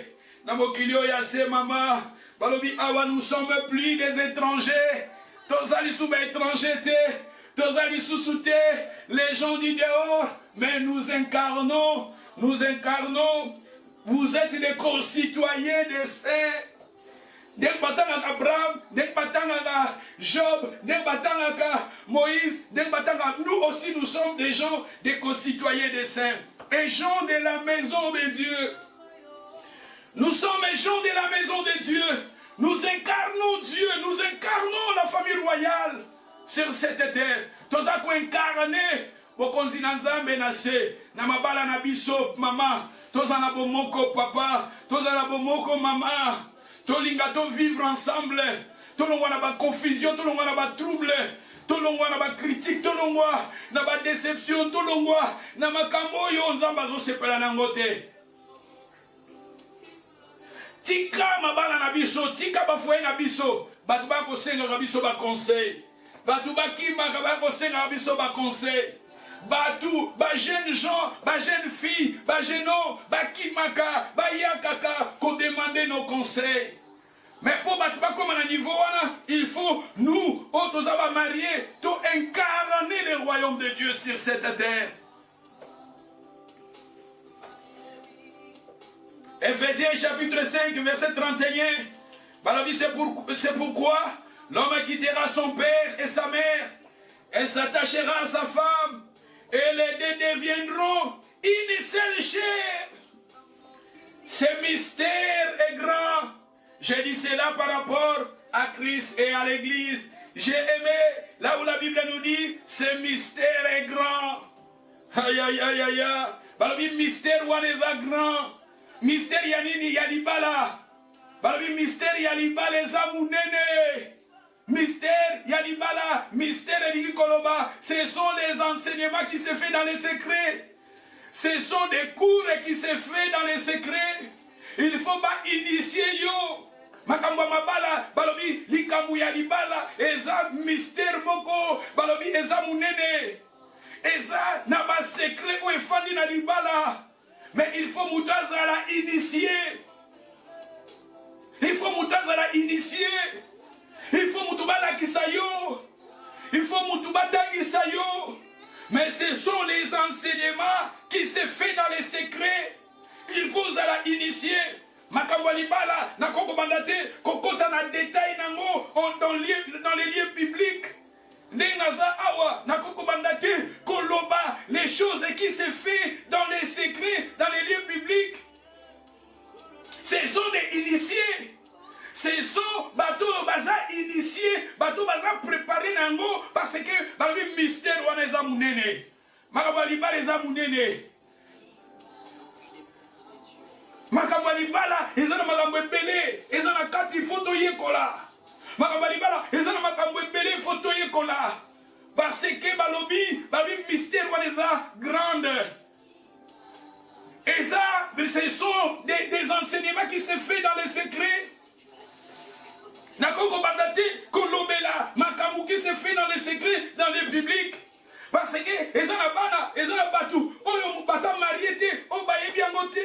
Namokilio Yase Mama. Balobi Awa, nous sommes plus des étrangers. Tous allés sous étrangers, tous allés sous les gens du dehors. Mais nous incarnons. Vous êtes des concitoyens des saints. Dès batanga Abraham, dès batanga Job, dès batanga Moïse, dès batanga nous aussi nous sommes des gens, des concitoyens des saints, et gens de la maison de Dieu. Nous sommes les gens de la maison de Dieu. Nous incarnons Dieu, nous incarnons la famille royale sur cette terre. Nous avons incarné Bokonzi Nanzambe Nase, Namabala Nabiso, maman, tous en abomoko papa, tous en abomoko maman. Tolingato vivre ensemble. Tout le monde a pas confusion, tout le monde a pas trouble, tout le monde a pas critique, tout le monde a pas déception, tout le monde a pas kamoyo nzamba zo sepela nangote. Tika mabala na biso, tika bafoye na biso, batu ba ko senga na biso ba conseil. Batu ba kima ba ko senga na biso ba conseil. Batu, ba jeunes gens, ba jeunes filles, ba jeunes hommes, ba kimaka, ba yakaka, qu'on demande nos conseils. Mais pour battre comme à niveau, il faut nous, autres avoir mariés, tout incarner le royaume de Dieu sur cette terre. Éphésiens chapitre 5, verset 31. C'est pourquoi l'homme quittera son père et sa mère, et s'attachera à sa femme, et les deux deviendront une seule chair. Ce mystère est grand. J'ai dit cela par rapport à Christ et à l'Église. J'ai aimé là où la Bible nous dit ce mystère est grand. Aïe aïe aïe aïe aïe. Balobi mystère waneza grand. Mystère yanini yalibala. Balobi mystère yalibala zamunene. Mystère yalibala. Mystère elikoloba. Ce sont les enseignements qui se font dans les secrets. Ce sont des cours qui se font dans les secrets. Il ne faut pas initier yo. Makambo mabala balobi likambu ya libala eza mystère moko balobi eza munene eza na ba secret o efandi na libala, mais il faut mutaza la initier. Il faut mutaza la initier. Il faut mutubala kisayo. Il faut mutubata kisayo. Mais ce sont les enseignements qui se font dans les secrets. Il faut la initier. Makambo libala na koko bandate kokota na détail nango dans les lieux publics. Ndenaza awa na koko bandate koloba les choses qui se font dans les secrets, dans les lieux publics. Ce sont des initiés. Ce sont bateaux baza initiés, bateaux baza préparés nango parce que dans le mystère wana eza munene. Makambo libala eza munene. Makambo libala ezana makambo ebele ezana kati photo yekola. Makambo libala ezana makambo ebele photo yekola. Parce que balobi mystère wana grande. Et ça, ce sont des enseignements qui se font dans les secrets. Nakoko bandate kolobela makambo qui se fait dans les secrets, dans les publics. Parce que ezana bana ezana batu oyo basa marié o bayebi angote.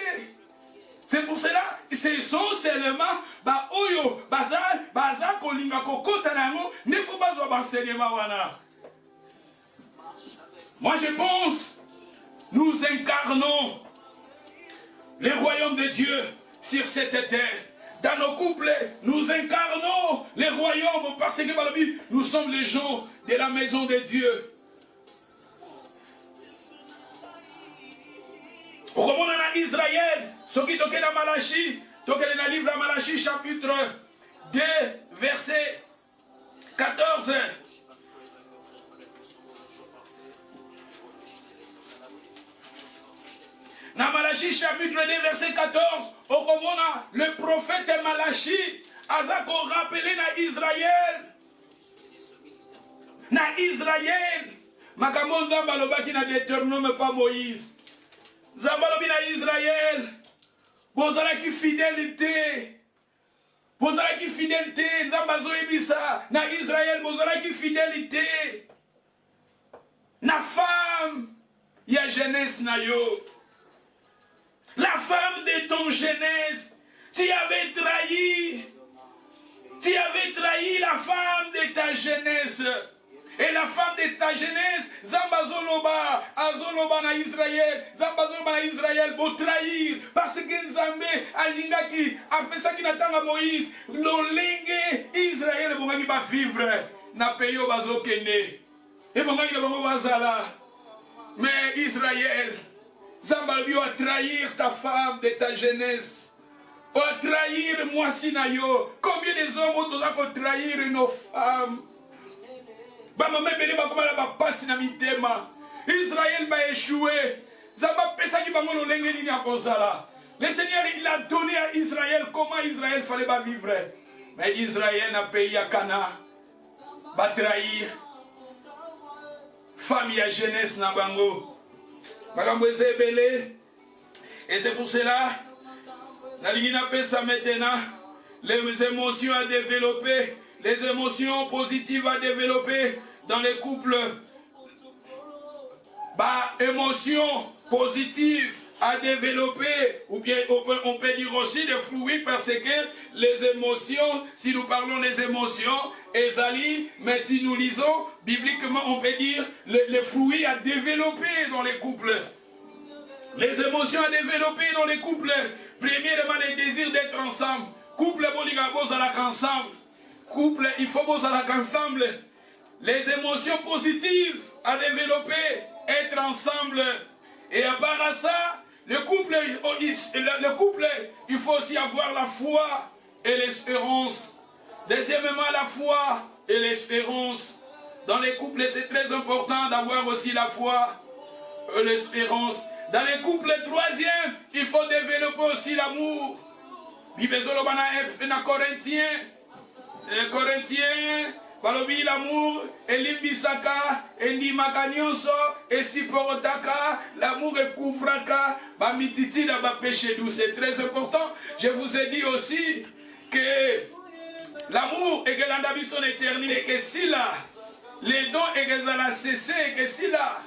C'est pour cela, ce sont seulement ba oyo baza kolinga kokota nango ne faut pas avoir enseignement wana. Moi je pense nous incarnons le royaume de Dieu sur cette terre. Dans nos couples, nous incarnons le royaume parce que dans la Bible, nous sommes les gens de la maison de Dieu. Pour remonter à Israël, ce qui toque dans Malachie, toque dans le livre de Malachie, chapitre 2, verset 14. Dans Malachie, chapitre 2, verset 14, au moment le prophète Malachie a rappelé à Israël. Na Israël, makambo Zambaloba qui n'a déterminé pas Moïse. Zambalobi na Israël, bozalaki fidélité. Bozalaki fidélité. Nzambazo ebisa. Na Israël, bozalaki fidélité. Na femme, ya jeunesse na yo. La femme de ton jeunesse, tu avais trahi. Tu avais trahi la femme de ta jeunesse. Et la femme de ta jeunesse, Zambazoloba, Azoloba na Israël, Zambazoloba na Israël, pour trahir. Parce que Nzambe, Alingaki, après ça qui n'attend à Moïse, l'olenge Israël, bon, il va vivre. Na payo bazo kene. Et bon, il va bazala. Mais Israël, Zambabio a trahir ta femme de ta jeunesse. A trahir moi sinayo. Combien des hommes ont trahir nos femmes? Israël va échouer. Le Seigneur il a donné à Israël comment Israël fallait pas vivre. Mais Israël n'a payé à Cana. Va trahir. Famille à jeunesse na bango. Et c'est pour cela, maintenant, les émotions à développer. Les émotions positives à développer dans les couples. Émotions positives à développer, ou bien on peut dire aussi des fruits, parce que les émotions, si nous parlons des émotions, Ezali, mais si nous lisons, bibliquement on peut dire les fruits à développer dans les couples. Les émotions à développer dans les couples. Premièrement, les désirs d'être ensemble. Couple, ensemble. Couple, il faut bosser ensemble. Les émotions positives à développer, être ensemble. Et à part ça, le couple, il faut aussi avoir la foi et l'espérance. Deuxièmement, la foi et l'espérance. Dans les couples, c'est très important d'avoir aussi la foi et l'espérance. Dans les couples, troisième, il faut développer aussi l'amour. Les Corinthiens, balobi l'amour, elimbisaka, endimakanyonso, esiporotaka, l'amour ekouvraka, bamititi da ba péché doux. C'est très important. Je vous ai dit aussi que l'amour et que l'andabi son éternité, et que si là, les dons et que ça l'a cessé, et que si là,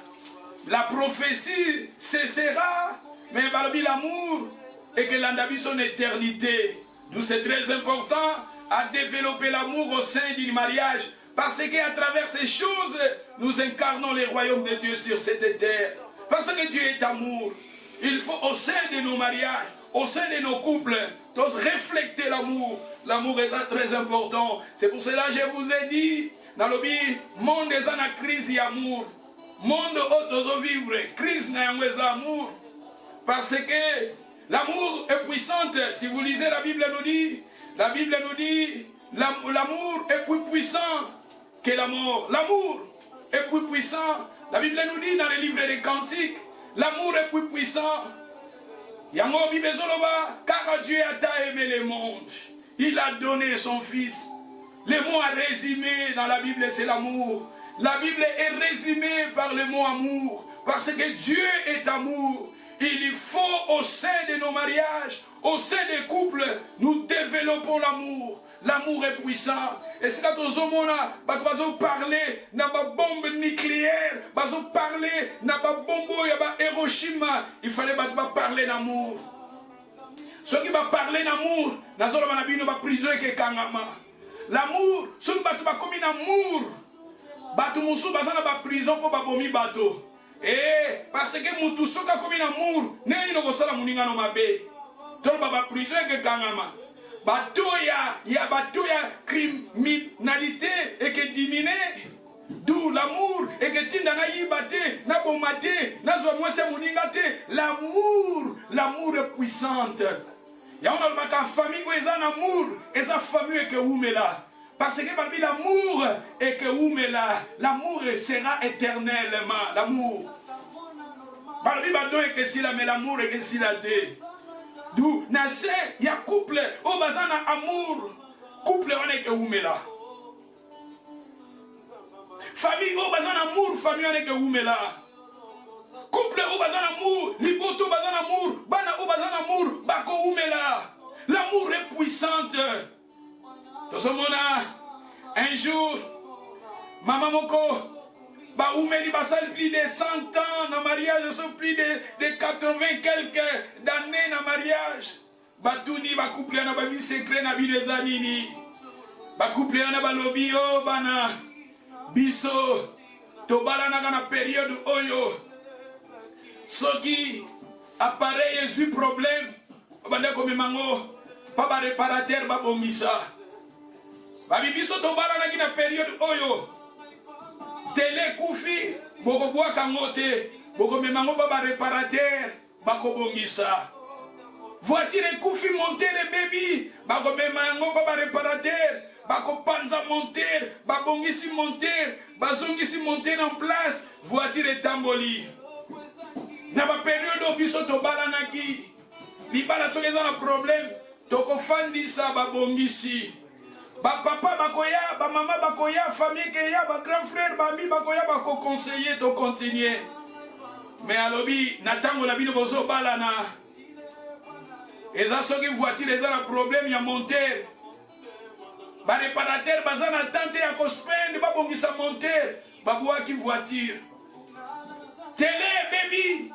la prophétie cessera, mais balobi l'amour et que l'andabi son éternité. D'où c'est très important à développer l'amour au sein du mariage. Parce qu'à travers ces choses, nous incarnons les royaumes de Dieu sur cette terre. Parce que Dieu est amour. Il faut au sein de nos mariages, au sein de nos couples, tous refléter l'amour. L'amour est très important. C'est pour cela que je vous ai dit, dans le monde est en crise et amour. Monde auto vivre, crise n'a amour. Parce que l'amour est puissante. Si vous lisez la Bible nous dit, l'amour est plus puissant que la mort. L'amour est plus puissant. La Bible nous dit dans les livres des Cantiques, l'amour est plus puissant. Car Dieu a tant aimé le monde, il a donné son Fils. Le mot à résumer dans la Bible, c'est l'amour. La Bible est résumée par le mot amour, parce que Dieu est amour. Il faut au sein de nos mariages, au sein des couples, nous développons l'amour. L'amour est puissant. Et c'est quand on parler de la bombe nucléaire, on parler de la bombe Hiroshima, il fallait parler d'amour. Ceux qui vont parler d'amour, ils vont prison et kangama. L'amour, ceux qui vont commis d'amour, ils vont prison pour bomi bateau. Et parce que nous tous ceux qui ont commis l'amour, nous ne sommes pas moninga no mabe. Tout le monde prison et kangama. Bateau ya bateau ya criminalité et que diminuer. D'où l'amour et que tinda na yibate, na bomate, na zo mwese muningate. L'amour est puissante. Ya on a la famille où ils ont amour, et sa famille est que oumela. Parce que parmi l'amour est que oumela, l'amour sera éternellement. L'amour. Parmi badon et que si la mais l'amour est que si la té. D'où nasse ya couple au bazana amour, couple on est que oumela. Famille au bazan amour, famille on est que oumela. Couple au bazan amour, lipoto bazan amour, bana au bazan amour, bako oumela. Un jour, maman moko, bah oumeli basal plus de 100 ans dans mariage, sont plus de 80 quelques d'années dans mariage. Bah tout ni bah couple na ba vie secret na vie des anini. Bah couple na ba lobby oh bana biso to bala na période oyo. Soki appareil est eu problème, bande comme mango, pas ba réparateur ba bongisa. Ba biso to bala na période oyo. Télé koufi, boko boa kangote, boko memango ba réparateur, bako bongisa. Voiture koufi monter le baby, bako memango ba réparateur, bako panza monter, ba bongisi monter, bazongisi monter en place, voiture tamboli. Na ba période biso to bala naki, libala so les un problème, toko fandisa ba bongisi. Ba papa bakoya, ba maman bakoya, famille keya, ba grand frère, ba ami bakoya, bako conseiller to continuer. Mais à l'obi, natango la bino bozo balana. Eza soki voiture eza na problème ya monter. Ba réparateur bazana tante ya kospend ba bongisa monter, ba boa ki voiture. Télé baby.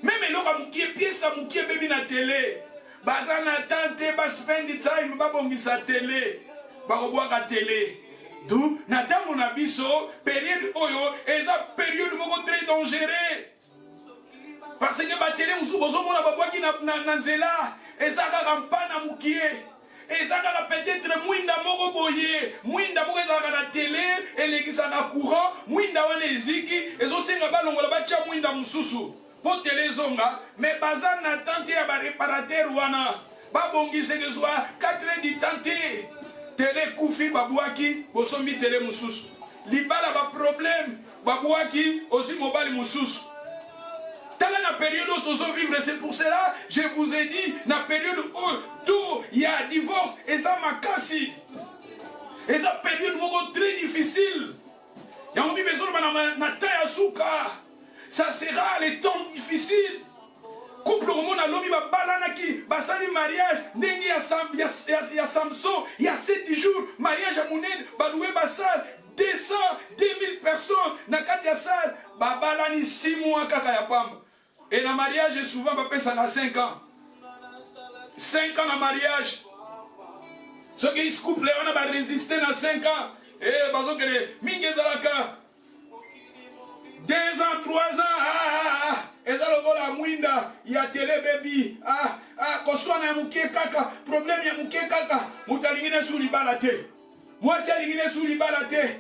Même eloko mukie pièce mukie baby na télé. Bazana tante ba spend time ba bongisa télé. Bakobwaka télé. D'où Nathan mon abisso, période oyo, eza période moko très dangereux. Parce que ba télé musu bozo mona babwaki na nzela, eza kaka mpana mukie. Eza kaka peut-être mwinda moko boye, mwinda moko eza kaka na télé, elegisaka courant, mwinda wana eziki, ezosenga balongola batia mwinda mususu. Po télé zonga, mais baza na tante ya ba réparateur wana. Ba bongise que soit 4 heures du tante. Télé koufi babouaki, bosombi télé moussous. Libala ba problème, babouaki, aussi mobile moussous. Dans la période où nous vivre, c'est pour cela, je vous ai dit, dans la période où tout, il y a divorce, et ça m'a cassé. Et ça période très difficile. Il y a besoin de taille souka. Ça sera les temps difficiles. Couple au monde a l'homme va balanaki, basali mariage, nengi ya Samson, il y a 7 jours, mariage à Mouned, baloué basal, 200, 2000 personnes, nakati ya sal, babalani 6 mois kaka ya pam. Et le mariage est souvent, papa, ça a 5 ans. 5 ans de mariage. Ceux qui se couplent, on va résister dans 5 ans. Et parce que mingi zalaka 2 ans, 3 ans, et ça le la mouinda, il y a télé baby, koswa na muke kaka, problème ya muke kaka, mutalingine sous libalate. Moi c'est lingine sous libalate.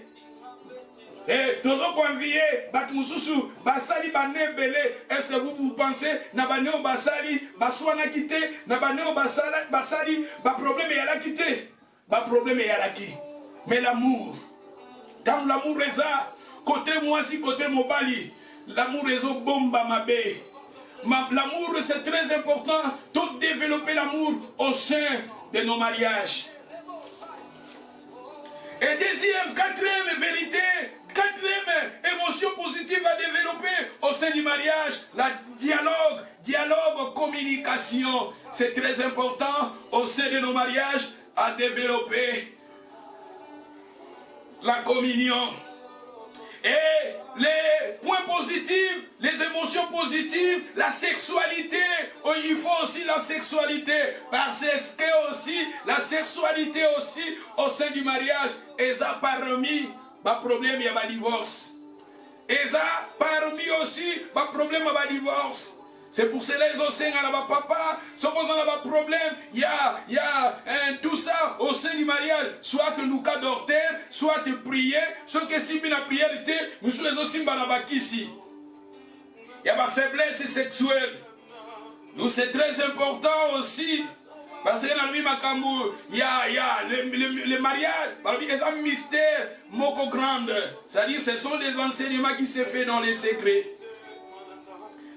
Et tozo convié, bat mususu, basali bane belé. Est-ce que vous pensez na baneo basali, baswana quitté, na baneo basali, ba problème ya la quitté, ba problème ya la qui. Mais l'amour, quand l'amour est là, côté moi si côté mobali, l'amour est au bomba ma bé. L'amour c'est très important, tout développer l'amour au sein de nos mariages. Et deuxième, quatrième vérité, quatrième émotion positive à développer au sein du mariage, la dialogue, communication. C'est très important au sein de nos mariages à développer la communion. Et les points positifs, les émotions positives, la sexualité. Oh, il faut aussi la sexualité. Parce que aussi, la sexualité aussi au sein du mariage, et ça parmi le problème, il y a un divorce. Et ça parmi aussi, le problème, il y a un divorce. C'est pour cela qu'ils ont dit à papa, ce qu'on a un problème, il y a tout ça au sein du mariage. Soit le cas d'orter, soit prier, soit que si la prière était, nous sommes aussi ici. Il y a ma faiblesse sexuelle. Nous c'est très important aussi. Parce que dans le Makambo, il y a le mariage, il y a un mystère moko grande. C'est-à-dire ce sont des enseignements qui se font dans les secrets.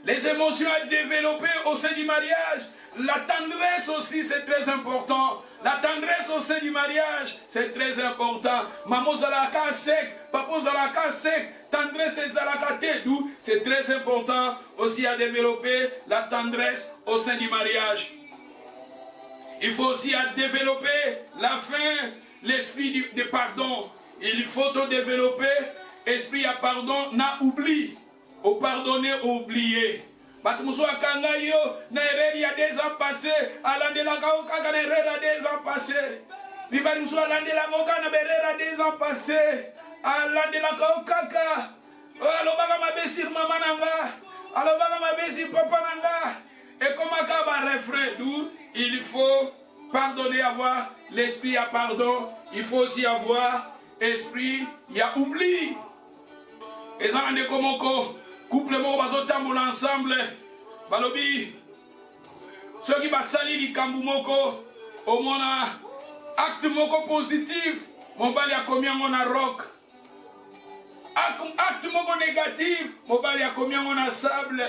Les émotions à développer au sein du mariage. La tendresse aussi, c'est très important. La tendresse au sein du mariage, c'est très important. Maman zalaka sec, papa zalaka sec, tendresse et zalaka tedou, c'est très important aussi à développer la tendresse au sein du mariage. Il faut aussi à développer la fin l'esprit de pardon. Il faut te développer. Esprit à pardon, n'a oubli. Au pardonner, au oublier. Batumuso akanga yo, na erreur il y a 2 ans passés. Alande la kaoka na erreur à 2 ans passés. Bibali muso alande la kaoka na erreur à 2 ans passés. Alande la kaoka. Alobaka mabesir mama nanga. Alobaka mabesir papa nanga. Et comme un refrain, d'où il faut pardonner, avoir l'esprit à pardon. Il faut aussi avoir esprit, il y a oubli. Et ça, on est comme un couple, on va ensemble. Balobi, ceux qui va salir du Kambumoko, au moins, acte moko positif, mon bali a combien on a rock. Acte moko négatif, mon bali a combien on a sable.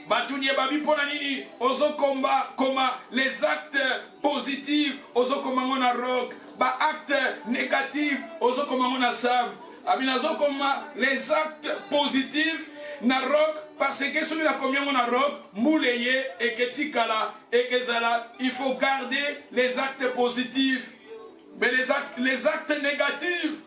Batunye babi pona nini ozo komba koma les actes positifs ozo koma ngona rock ba actes négatifs ozo koma ngona sable abinazo koma les actes positifs na rock parce que celui là combien on a rock mouleye et que tikala et que zala il faut garder les actes positifs mais les actes négatifs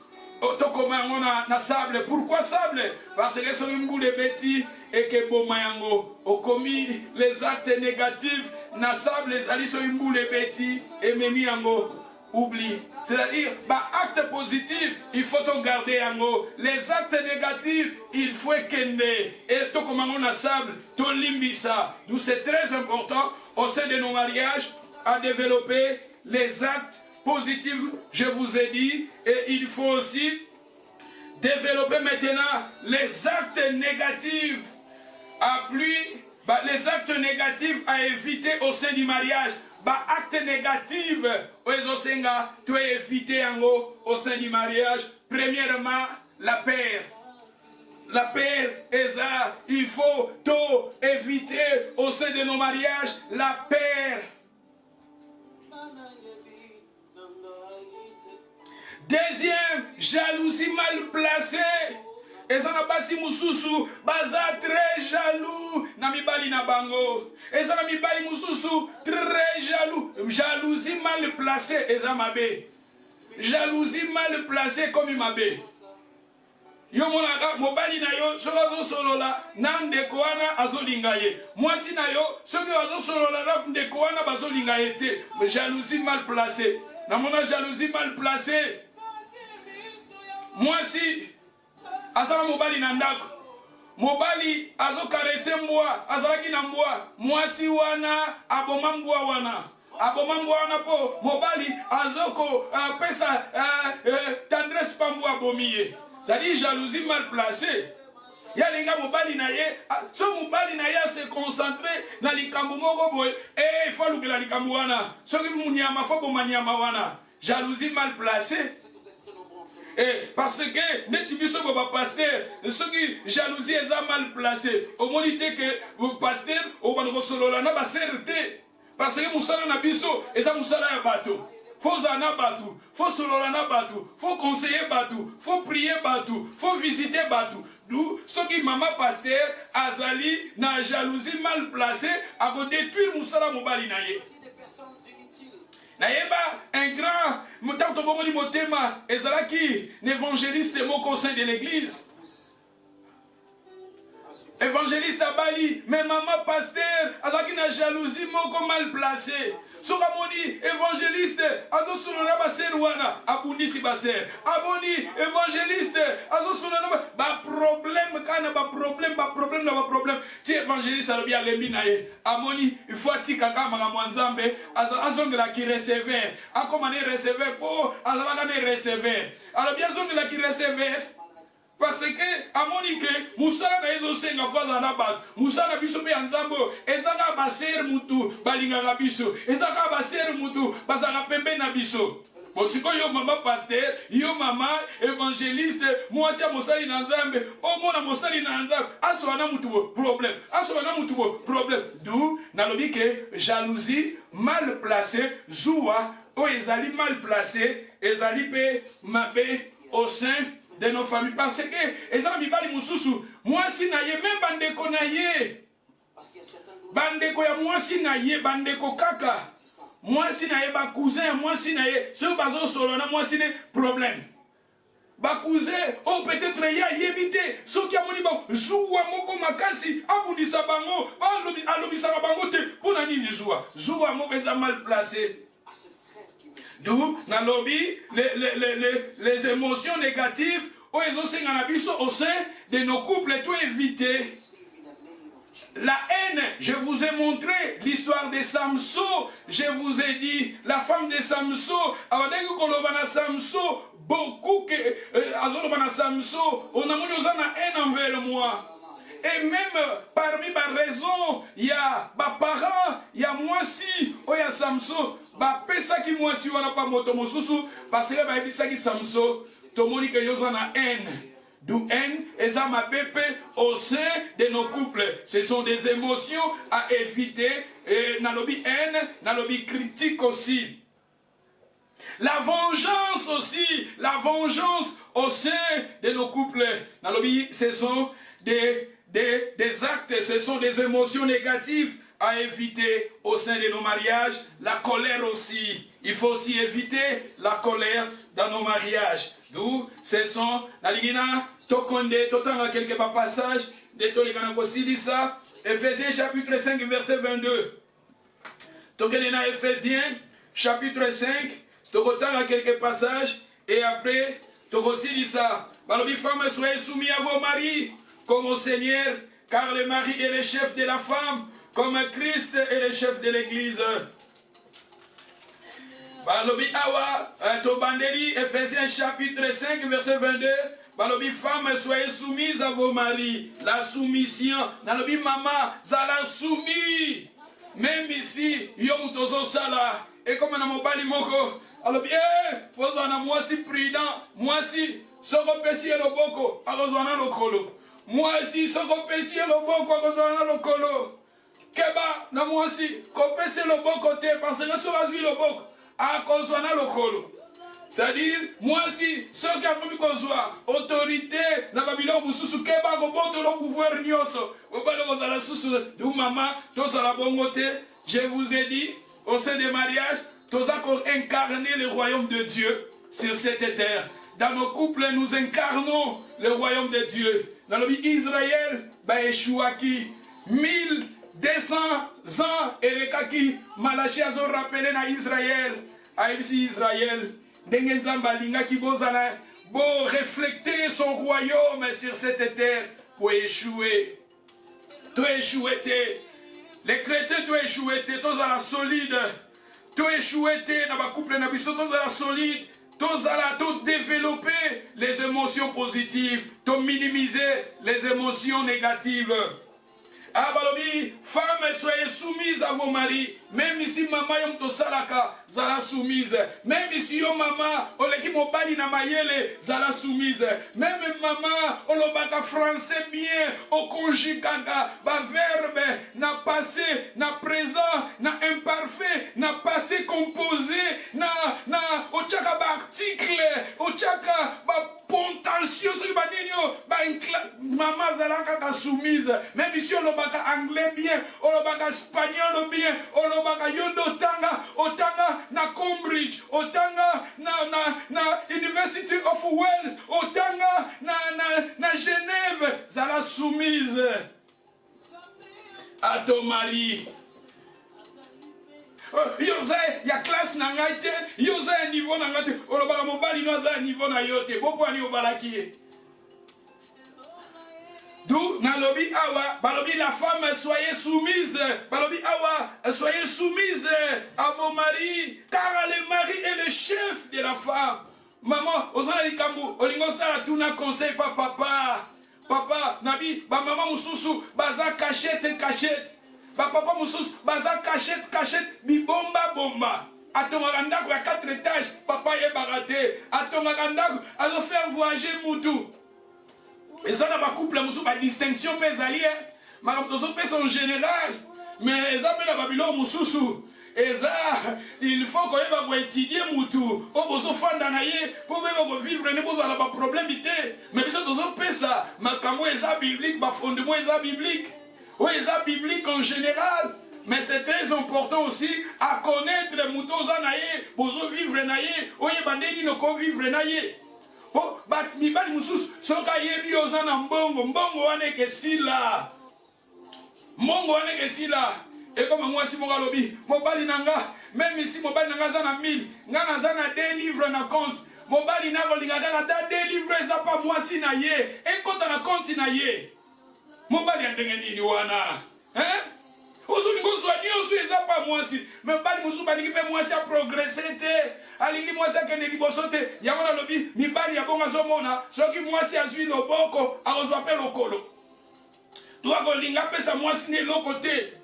on a sable. Pourquoi sable? Parce que sur une boule de bêtis et que Bomayango ont commis les actes négatifs. Na sable, les alliés sur une boule de bêtis et Memiango oublie. C'est-à-dire, par acte positif, il faut te garder yango. Les actes négatifs, il faut kende. Et tout comme on a sable, tout limbisa. Donc c'est très important au sein de nos mariages à développer les actes positif, je vous ai dit, et il faut aussi développer maintenant les actes négatifs. Les actes négatifs à éviter au sein du mariage. Actes négatifs, tu dois éviter au sein du mariage. Premièrement, la paix. La paix, il faut tout éviter au sein de nos mariages. La paix. Deuxième, jalousie mal placée. Et ça n'a pas si moussousou, baza très jaloux, namibali na bango. Et ça n'a mibali moussousou, très jaloux, jalousie mal placée, et ça mabé. Jalousie mal placée comme il mabé. Yo monaka, mobali na yo, soka solola, nande koana azolingaye. Moi si na yo, soka azo solola, nande koana bazolingaye te. Jalousie mal placée. Namona jalousie mal placée. Moi si, azala mobali nandako, mobali azo karese mboa, azalaki na mboa, moi si wana, aboma mboa wana. Aboma mboa wana po, mobali azoko pesa tendresse pa mboa bomiye. C'est-à-dire jalousie mal placée. Ya linga mobali na ye, so mobali na ye se concentrer na likambo moko boy, il faut lukela likambo wana. Soki munyama fo boma nyama wana. Jalousie mal placée. Et parce que net biso ba pasteur, ceux qui jalousie est mal placé. Au moins que le pasteur au banoko solola na ba certé. Parce que musala na biso eza musala ya bato. Faut zana bato, faut solola na bato, faut conseiller bato, faut prier bato, faut visiter bato. D'où ceux qui maman pasteur azali na jalousie mal placée a détruire musala mobali na ye. Naïba, un grand, Moutartobomoli Motema, Ezalaki, l'évangéliste au sein de l'église. Évangéliste à Bali, mais maman pasteur, Azaki na jalousie moko mal placé. Sokamoni, évangéliste, Azo Solona Baserwana, Abundi Sibaser. Aboni, évangéliste, Azo Solona, ba problème, kana ba problème. Tu évangéliste à l'obia lembi Amoni, il faut atikaka magamwanzambe, Azongela qui recevait. Akomane recevait, po, Azalakane recevait. Alors bien Zongela qui recevait. Parce que, à Monique, Moussala na ezo senga faza na bat, Moussala biso pe anzambo, ezaka baser mutu, balinga biso, ezaka baser mutu, bazaka pembe na biso. Bon, si yo maman pasteur, yo maman évangéliste, moi si mosali na nzambe, o mona mosali na nzambe, aswana mutu problème. D'où, na lobi que jalousie mal placée, zoua, o ezali mal placé, ezali pe mabe au sein de nos familles. Parce que, moi si na ye, même bandeko na ye, bandeko ya moi si na ye, bandeko kaka, moi si na ye ba cousin, moi si na ye, ce bazo solona, moi si ne problème. Ba cousin, oh peut-être ya yebite, so ki amoni ba zuwa moko makasi, abundisa bango, alobisa bango te, pona nini zuwa? Zuwa moko eza mal placé. D'où na lobby les émotions négatives au sein de nos couples tout éviter. La haine, je vous ai montré l'histoire de Samson, je vous ai dit la femme de Samson, avant que Samson, beaucoup que Samson, on a mis la haine envers moi. Et même parmi les raisons, il y a des parents, il y a moi si, il y a Samson, il y a qui moi si, on n'a pas moto mosusu, parce que il y a Samson, tout le monde qui a la haine. D'où haine, et ça m'a pépé au sein de nos couples. Ce sont des émotions à éviter, et dans le haine, dans le critique aussi. La vengeance aussi, la vengeance au sein de nos couples. Dans le ce sont des actes, ce sont des émotions négatives à éviter au sein de nos mariages. La colère aussi. Il faut aussi éviter la colère dans nos mariages. D'où ce sont la ligina, tokonde, totanga quelques passages de Toligana Kosilisa, Ephésiens chapitre 5, verset 22. Tokenena Ephésiens chapitre 5, tokotanga quelques passages et après Tokosilisa. Balobi femmes, soyez soumis à vos maris comme au Seigneur, car le mari est le chef de la femme, comme Christ est le chef de l'Église. Balobi awa, Tobandeli, Ephésiens chapitre 5, verset 22. Balobi femmes, soyez soumises à vos maris. La soumission. Balobi maman, zala soumis. Même ici, yom tozo sala. Et comme on a mon bali moko, balobi, faut en moi si prudent, moi si, soko pesi le boko, arozwana le kolo. Moi si, soko pesi le boko, arozwana le kolo. Keba, na moi si, kopesi le boko te, parce que sera le boko. C'est-à-dire, moi si, ceux qui ont pu consoir, autorité, na Babylone, vous sous Keba, vous botte le pouvoir nyoso, vous allez vous aller sous d'où maman, tous à la bonne côté, je vous ai dit, au sein des mariages, tous accords incarner le royaume de Dieu sur cette terre. Dans nos couples, nous incarnons le royaume de Dieu. Dans le pays Israël, bah Yeshuaki, 1200 ans et les kaki Malachi a rappelé à Israël, à Israël, Dengenzambalinga qui bozala, pour refléter son royaume sur cette terre pour échouer. Tout échoué, les chrétiens tout échoué, tous à la solide, tout échoué, dans ma couple, tous à la solide. Tous à tout développer les émotions positives, tout minimiser les émotions négatives. Ah, balobi, femmes, soyez soumises à vos maris. Même ici, maman, yom to salaka, zala soumise. Même ici, yo maman, oleki mobali na mayele, zala soumise. Même maman, olobaka français bien, au conjugaga, ba verbe, na passé, na présent, na imparfait, na passé composé, na ochaka ba article, ochaka ba potentieux, maman zalaka ka soumise. Même ici, olobaka anglais bien, olobaka espagnol bien, olobaka yondo otanga na Cambridge, otanga na University of Wales, otanga na Genève, zala soumise à ton mari. Yoza ya classe na ngate, yoza niveau na ngate, olobaka mobali no za niveau na yote, bopo ani obalaki. D'où, Nalobi Awa, Balobi la femme, soyez soumise. Balobi Awa, soyez soumise à vos maris, car le mari est le chef de la femme. Maman, osana likambu, olingo sala tuna conseil pa papa. Papa, nabi, ba maman mususu, baza cachette. Ba papa mususu, baza cachette, bibomba bomba. Atonga ndako ya 4 étages, papa ye baraté. Atonga ndako, azo faire voyager mutu. Et ça, dans ma couple, il y a une distinction, mais en général. Mais ça, dans Babylone, il faut qu'on va étudier Moutou. On va faire pour vivre, on va avoir des problèmes. Mais ça, ma camo est biblique, ma fondement est biblique. Oui, c'est biblique en général. Mais c'est très important aussi à connaître Moutoza Naye, Bozo vivre Naye, Oye Bandeli no ko vivre Naye. Oh, but mibali mususu, soka yebi ozana mbongo, mbongo wane kesila. Mbongo wane kesila. Et comme moi si mon galobi, mobali nanga, même ici mobali nanga zana 1000, ngana zana 2 livres na compte. Mobali na kolinga kaka ta 2 livres za pa moi si na ye, et quand na compte na ye. Mobali ndenge nini wana? Hein? Ozulingo soigné osu eza pa moi si, mais bali musu bali pe moi si a progresser te. Alingi moi si kende liboso te. Ya wana lobi, mi bali ya bonga zomona, soki moi si azui loboko, a ozwa pe lokolo. Doa kolinga pesa moi si ne lokote.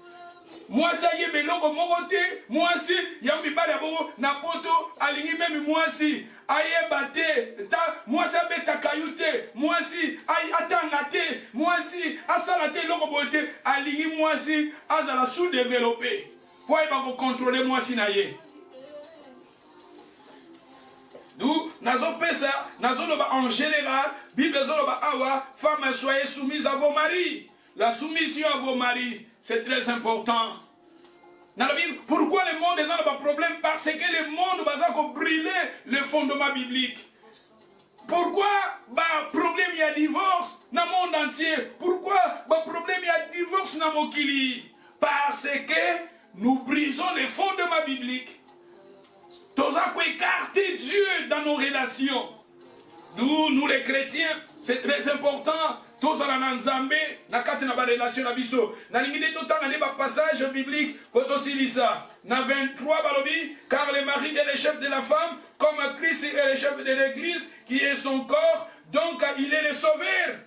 Moi ça y est beloko mokote, moi si yambi bali abongo na poto alingi même moi si aye bate ta moi ça beta kayute, moi si ay atangate, moi si asalate loko bote alingi moi si azala sous-développé. Pour pas contrôler moi si naye. Nous nazo pesa, nazo loba en général, Bible loba awa, femmes soyez soumises à vos maris. La soumission à vos maris, c'est très important. Dans la Bible, pourquoi le monde est dans le problème? Parce que le monde va brûler le fondement biblique. Pourquoi problème il y a divorce dans le monde entier? Pourquoi problème il y a divorce dans mon kili? Parce que nous brisons les fondements bibliques. Nous avons écarté Dieu dans nos relations. Nous les chrétiens, c'est très important. Tous à la Nzambe, na kati na ba relation na biso. Na lingide tout temps na passage biblique, pour aussi lire ça. Na 23 balobi, car le mari est le chef de la femme, comme Christ est le chef de l'église, qui est son corps, donc il est le sauveur.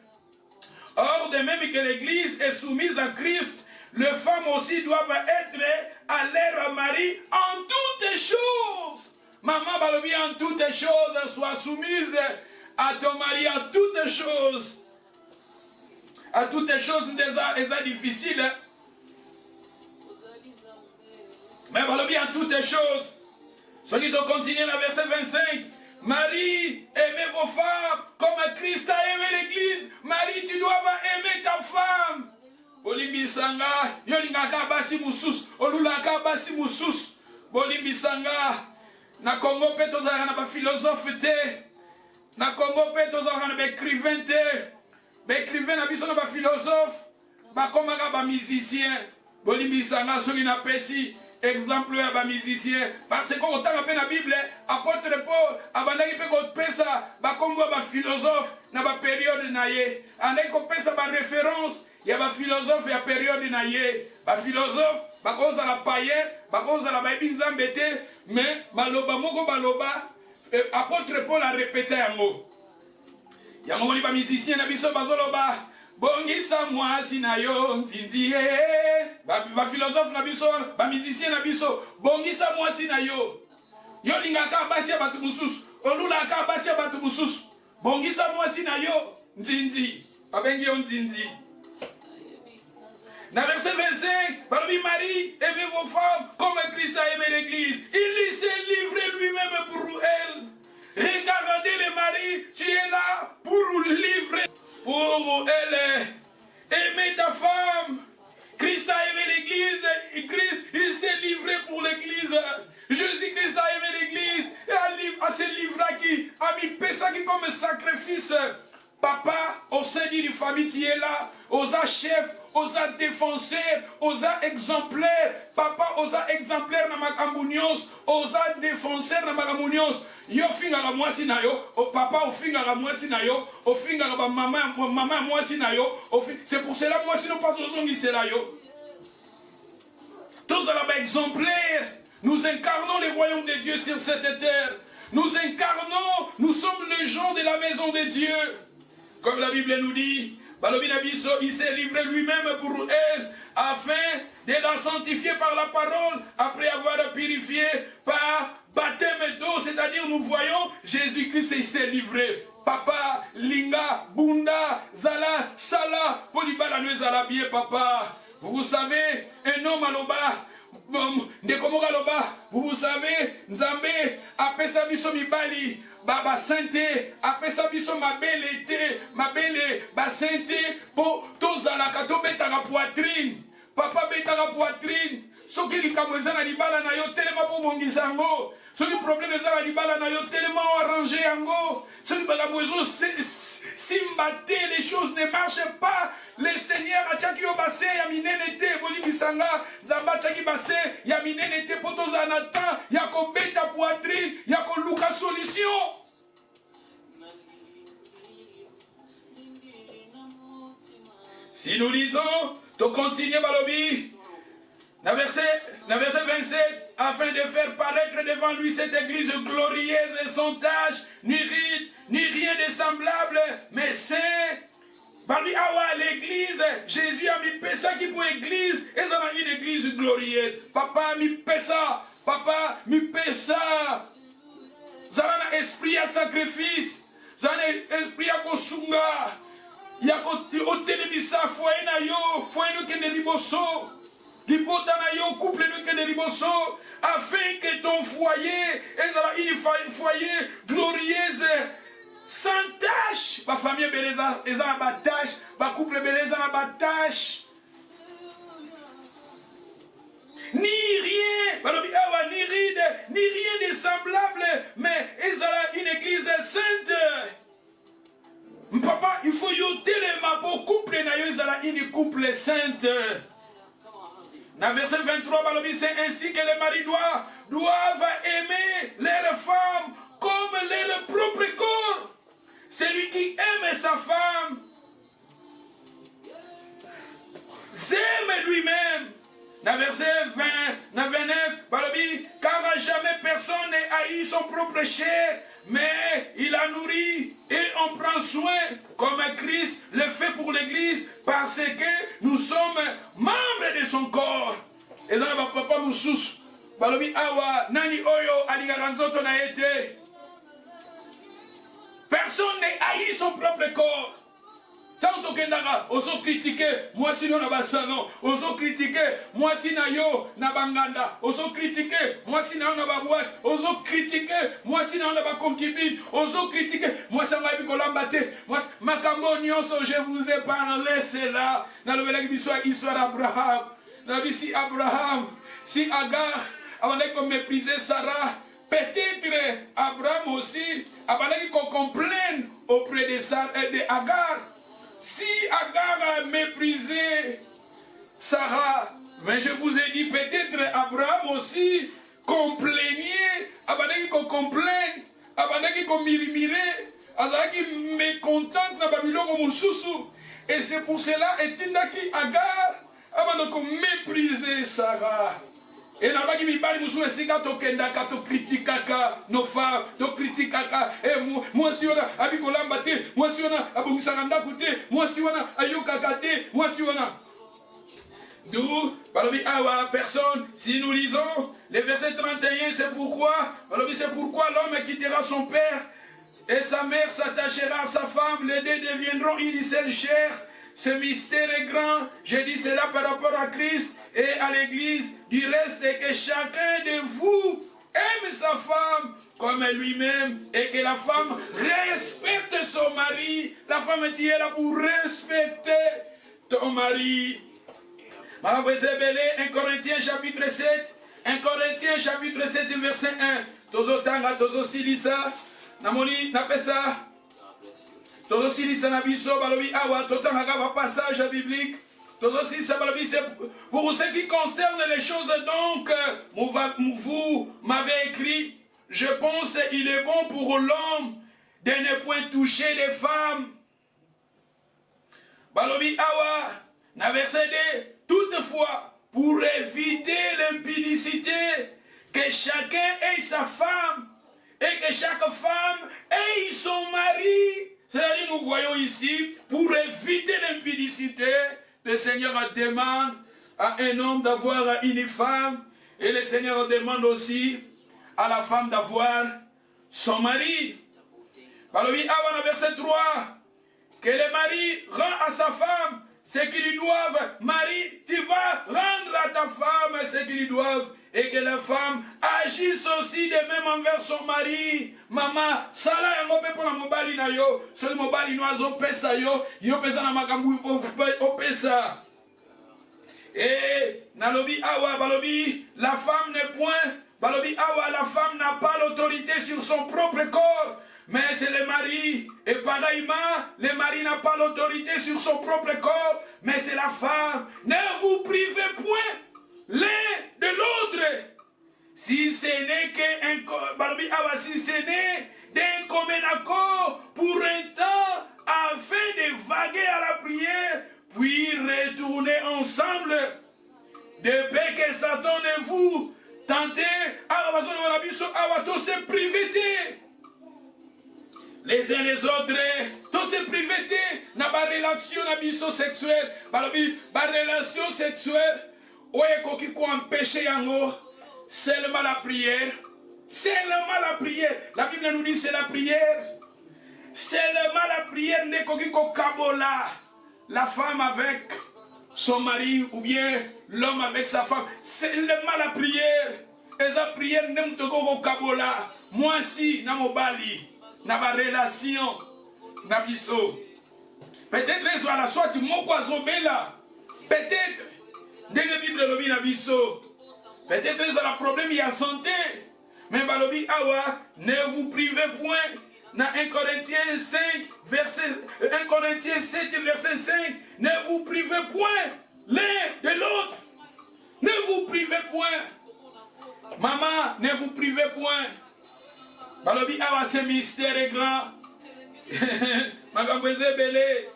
Or, de même que l'église est soumise à Christ, les femmes aussi doivent être à leur mari en toutes choses. Maman balobi, en toutes choses, sois soumise à ton mari en toutes choses. À toutes les choses, c'est difficile. Mais voilà bien toutes les choses. Ce qui doit continuer dans verset 25. Marie, aimez vos femmes comme Christ a aimé l'église. Marie, tu dois aimer ta femme. Bolimbi sanga, yolingaka basi musus, olulaka basi musus. Bolimbi sanga, na Congo pe tozala na ba philosophe te. Na Congo pe tozala na ba écrivain te. Écrivain na biso na ba philosophe, ba komaka ba musicien, bolimbi sanga soki na pesi exemple ya ba musicien parce que on tanga pe na Bible, apôtre Paul abandaki pe ko pesa ba kombo ba philosophe na ba période na ye, andaki ko pesa ba référence ya ba philosophe ya période na ye, ba philosophe ba koza la païen, ba koza la ba binzambe te, mais baloba moko baloba apôtre Paul a répété yango. Yango ba musicien na biso bazoloba bongisa mwasi na yo nzinzi ba philosophe na biso ba musicien na biso bongisa mwasi na yo yo lingaka basi ya batu mususu olulaka basi ya batu mususu bongisa mwasi na yo nzinzi babengi yo nzinzi. Dans verset 25, balobi Marie, aimez vos femmes comme Christ a aimé l'église. Il s'est livré lui-même pour elle. Regardez le mari, tu es là pour livrer pour elle. Aimez ta femme. Christ a aimé l'église et Christ, il s'est livré pour l'église. Jésus-Christ a aimé l'église et a se livré à qui? A mis Pessa qui comme sacrifice. Papa, au sein d'une famille, tu es là. Osa chef, osa défenseur, osa exemplaire. Papa, osa exemplaire na makambunios, osa défenseur na makambunios. Yo finga la mwasi na yo, o papa o finga la mwasi na yo, o finga la maman mwasi na yo. C'est pour cela moi si nous pas osongi c'est là yo. Tous à la exemplaire. Nous incarnons le royaume de Dieu sur cette terre. Nous incarnons, nous sommes les gens de la maison de Dieu. Comme la Bible nous dit, il s'est livré lui-même pour elle, afin de la sanctifier par la parole, après avoir purifié par baptême d'eau, c'est-à-dire nous voyons Jésus-Christ, il s'est livré. Papa, Linga, Bunda, Zala, Sala, Polibala, nous Zala, bien papa. Vous savez, un homme à l'oba, vous savez, Nzambe, apesa biso mibali, baba sente, apesa biso mabele te, mabele ba sente, po tozala kato beta la poitrine, Papa beta la poitrine. Soki likambo eza na libala na yo telema po bongisa yango. Soki problème eza na libala na yo telema arranger yango. Soki bakambo ezo simbate, les choses ne marchent pas. Le Seigneur a tchaki yo basse ya minene te bolimisanga. Zamba tchaki basse ya minene te poto zanatan. Ya ko beta poitrine, ya ko luka solution. Si nous lisons, tu continues Balobi. Dans verset 27, afin de faire paraître devant lui cette église glorieuse et sans tache, ni ride, ni rien de semblable, mais saint. Parmi awa l'église, Jésus a mis ça qui pour église, et ça a une église glorieuse. Papa a mis ça, papa a mis ça. Ça a un esprit à sacrifice, ça a un esprit à kosunga. Il y a un télémissa, foyer na yo, foyer no kende liboso. Libota na yo, couple no kende liboso. Afin que ton foyer est une foyer glorieuse. Sans tâche, ma famille beleza, ils ont ma tâche, ma couple beleza, ma tâche. Ni rien, ni ride, ni rien de semblable, mais ils ont une église sainte. Papa, il faut yoter les mapos, couple na yo, ils ont une couple sainte. Dans verset 23, c'est ainsi que les maris doivent aimer leurs femmes comme leur propre corps. Celui qui aime sa femme s'aime lui-même. Dans verset 20, dans 29, car jamais personne n'a haï son propre chair, mais il la nourrit et on prend soin comme Christ le fait pour l'église parce que nous sommes membres de son corps. Et là, papa Moussous, balobi awa nani oyo aligaranzoto na été. Personne n'a haï son propre corps. Tant que Kendara, oso critiquer, moi si on a basano, oso critiquer, moi si na yo, na banganda, oso critiquer, moi si na on a boîte, oso critiquer, moi si na on a ba concubine, oso critiquer, moi si on a bikolambate, moi makambo nyonso, je vous ai parlé, c'est là, dans le velak histoire d'Abraham, dans le si Abraham, si Agar, avant qu'on mépriser Sarah, peut-être Abraham aussi, avant qu'on complaine auprès de Sarah et de Agar. Si Agar a méprisé Sarah, mais je vous ai dit peut-être Abraham aussi complaignait, abandonné qu'on complaine, abandonné qu'on murmurait, abandonné qu'on mécontente dans Babylone comme Soussou. Et c'est pour cela que Agar abandonné qu'on méprisait Sarah. Et là-bas, il m'a dit, si tu critiques nos femmes, tu critiques et moi si on a Abikolambate, moi si on a Abungisaranda Koute, moi si on a Ayokakate, moi si on a. D'où, personne, si nous lisons les versets 31, c'est pourquoi l'homme quittera son père et sa mère s'attachera à sa femme, les deux deviendront une seule chair. Ce mystère est grand, je dis cela par rapport à Christ et à l'Église. Du reste, que chacun de vous aime sa femme comme lui-même et que la femme respecte son mari. La femme est là pour respecter ton mari. 1 Corinthiens chapitre 7, 1 Corinthiens chapitre 7 verset 1. Tozo tanga, tozo silisa, namoni napesa. Tozo silisa nabiso balobi awa, totanga passage biblique. Pour ce qui concerne les choses donc, vous m'avez écrit, je pense qu'il est bon pour l'homme de ne point toucher les femmes. Balobi awa, na verset 2, toutefois, pour éviter l'impudicité, que chacun ait sa femme et que chaque femme ait son mari. C'est-à-dire, nous voyons ici, pour éviter l'impudicité, le Seigneur demande à un homme d'avoir une femme et le Seigneur demande aussi à la femme d'avoir son mari. Par le verset 3, que le mari rend à sa femme ce qu'ils lui doivent. Marie, tu vas rendre à ta femme ce qu'ils lui doivent. Et que la femme agisse aussi de même envers son mari. Maman, ça là, il y a un peu de mobali na yo. Ce mobali no azo pesa yo. Yo pesa na makambu o pesa. Et nalobi awa balobi, la femme n'est point, balobi awa, la femme n'a pas l'autorité sur son propre corps, mais c'est le mari. Et pareillement, le mari n'a pas l'autorité sur son propre corps, mais c'est la femme. Ne vous privez point l'un de l'autre. Si ce n'est d'un commun accord pour un temps, afin de vaguer à la prière, puis retourner ensemble, de peur que Satan ne vous tente, tous se priver les uns les autres, tous se priver dans la relation sexuelle, la relation sexuelle, qui empêche seulement la prière. Seulement la prière. La Bible nous dit c'est la prière. Seulement la prière n'est kabola. La femme avec son mari ou bien l'homme avec sa femme. Seulement la prière. Et la prière n'est pas kabola. Moi si, na mobali, na ma relation, na biso. Peut-être à la soit tu m'en là. Peut-être. Dès que la Bible lobby na biso. Peut-être que le problème il y a santé. Mais balobi awa, ne vous privez point. Dans 1 Corinthiens 5, verset 1 Corinthiens 7, verset 5, ne vous privez point l'un de l'autre. Ne vous privez point. Maman, ne vous privez point. Balobi awa, ce mystère est grand. Makamweze belé.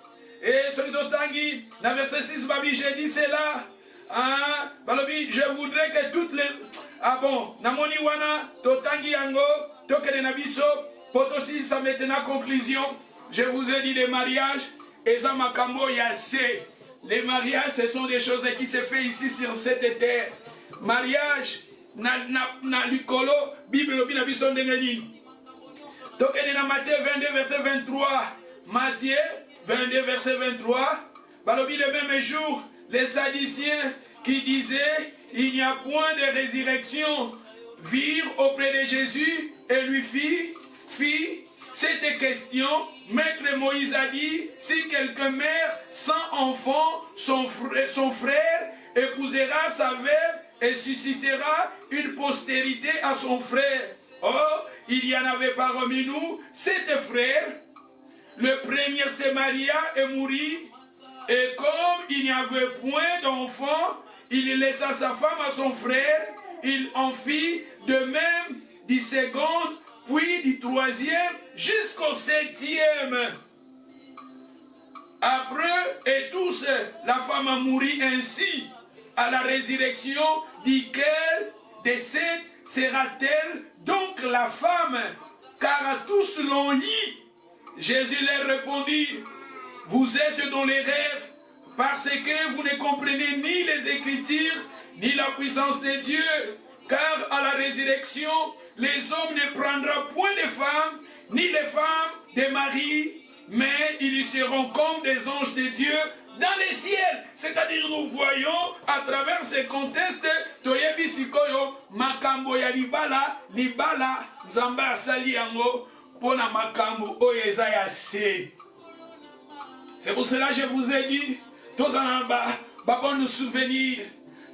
Et ce qui t'otangi, dans verset 6, babi, j'ai dit cela. Ah, balobi, je voudrais que toutes les... Ah bon, namoni wana, totangi yango, tokene nabiso, potosi, ça maintenant conclusion. Je vous ai dit les mariages, et ça makambo yase. Les mariages, ce sont des choses qui se font ici sur cette terre. Mariage, na likolo, Bible obi nabiso ndengenini. Tokene na Matthieu 22, verset 23. Matthieu 22, verset 23. Balobi le même jour, les Sadduciens qui disaient il n'y a point de résurrection virent auprès de Jésus et lui fit cette question. Maître Moïse a dit, si quelqu'un meurt sans enfant, son frère épousera sa veuve et suscitera une postérité à son frère. Or, il y en avait parmi nous 7 frères. Le premier se maria et mourit. Et comme il n'y avait point d'enfant, il laissa sa femme à son frère. Il en fit de même du second, puis du troisième, jusqu'au 7e. Après, et tous, la femme a mouru ainsi. À la résurrection, duquel des 7 sera-t-elle donc la femme? Car à tous l'ont dit. Jésus leur répondit, vous êtes dans l'erreur, parce que vous ne comprenez ni les Écritures, ni la puissance de Dieu. Car à la résurrection, les hommes ne prendront point de femmes, ni les femmes des maris, mais ils seront comme des anges de Dieu dans les ciels. C'est-à-dire, nous voyons à travers ces contextes, Toyebi Sikoyo, Makambo ya libala, Zamba asali yango, pona makambo oyeza ya se. C'est pour cela que je vous ai dit, tous en bas, bon nous souvenir,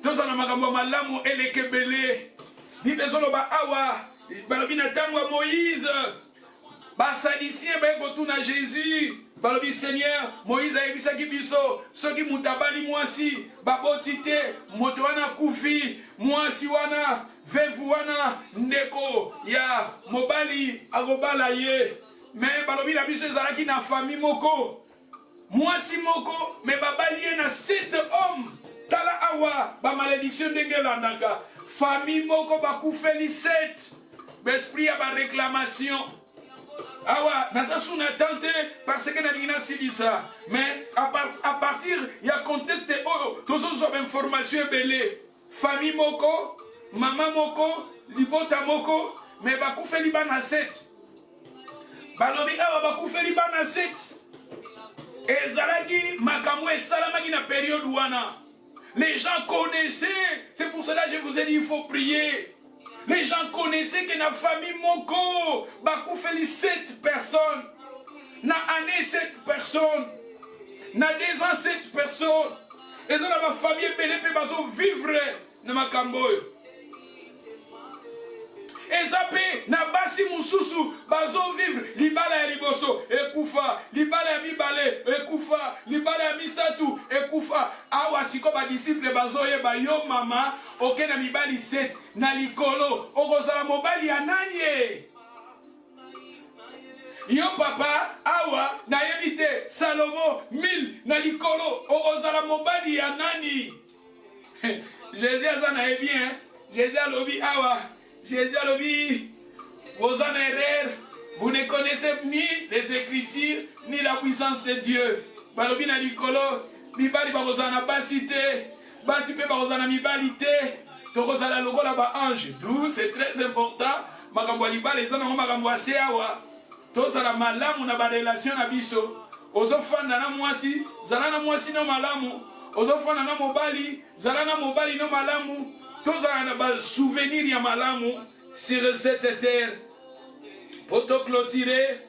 tous en makambo malamu elekebele, ni bezolo ba awa, balobina tangwa Moïse, ba sadicien ba botuna Jésus, balobi Seigneur, Moïse a ebisa kibiso, soki mutabali mwasi, babotite, moto wana kufi, mwasi wana, vevu wana, ndeko, ya mobali, agobala ye, mais balobi la biso ezalaki na famille moko, mwasi moko, mais babali na 7 hommes, tala awa, ba malédiction dengelandaka, famille moko bakufeli 7, l'esprit a ba réclamation. Awa, nasasu na tante parce que na silisa, mais à partir il y a contesté tous autres informations belé, famille moko, maman moko, libota moko, mais bakufeli bana 7. Balobi awa bakufeli bana 7. Et zalagi makamwe salamagi na période wana. Les gens connaissaient, c'est pour cela que je vous ai dit il faut prier. Les gens connaissaient que la famille Moko, bakoufeli 7 personnes. Na année 7 personnes. Na 2 ans 7 personnes. Et ça, ma famille est belle, et bazo vivre dans ma camboyo. Et ça, na basi mususu, bazo vivre, libala ya liboso, ekufa, libala ya mibale, ekufa, libala ya misatu, ekufa. Awa siko ba disciple bazo yeba yo mama, oke na mibali 7, na likolo, okozala mobali ya nanye. Yo papa, awa, na yebite, Salomo, 1000, na likolo, okozala mobali ya nani. Jésus a zana e bien, Jésus a lobi awa, Jésus a lobi, vos en erreurs, vous ne connaissez ni les Écritures, ni la puissance de Dieu. Balobi na likolo, mibali bakozana basite, basipe bakozana mibalite, tokozala lokola ba ange. D'où c'est très important, makambo libala ezana makambo ase awa. Tozala malamu na ba relation na biso. Ozofanda na mwasi, zala na mwasi no malamu. Ozofanda na mobali, zala na mobali no malamu. Tozala na ba souvenir ya malamu sur cette terre. Pour te clôturer,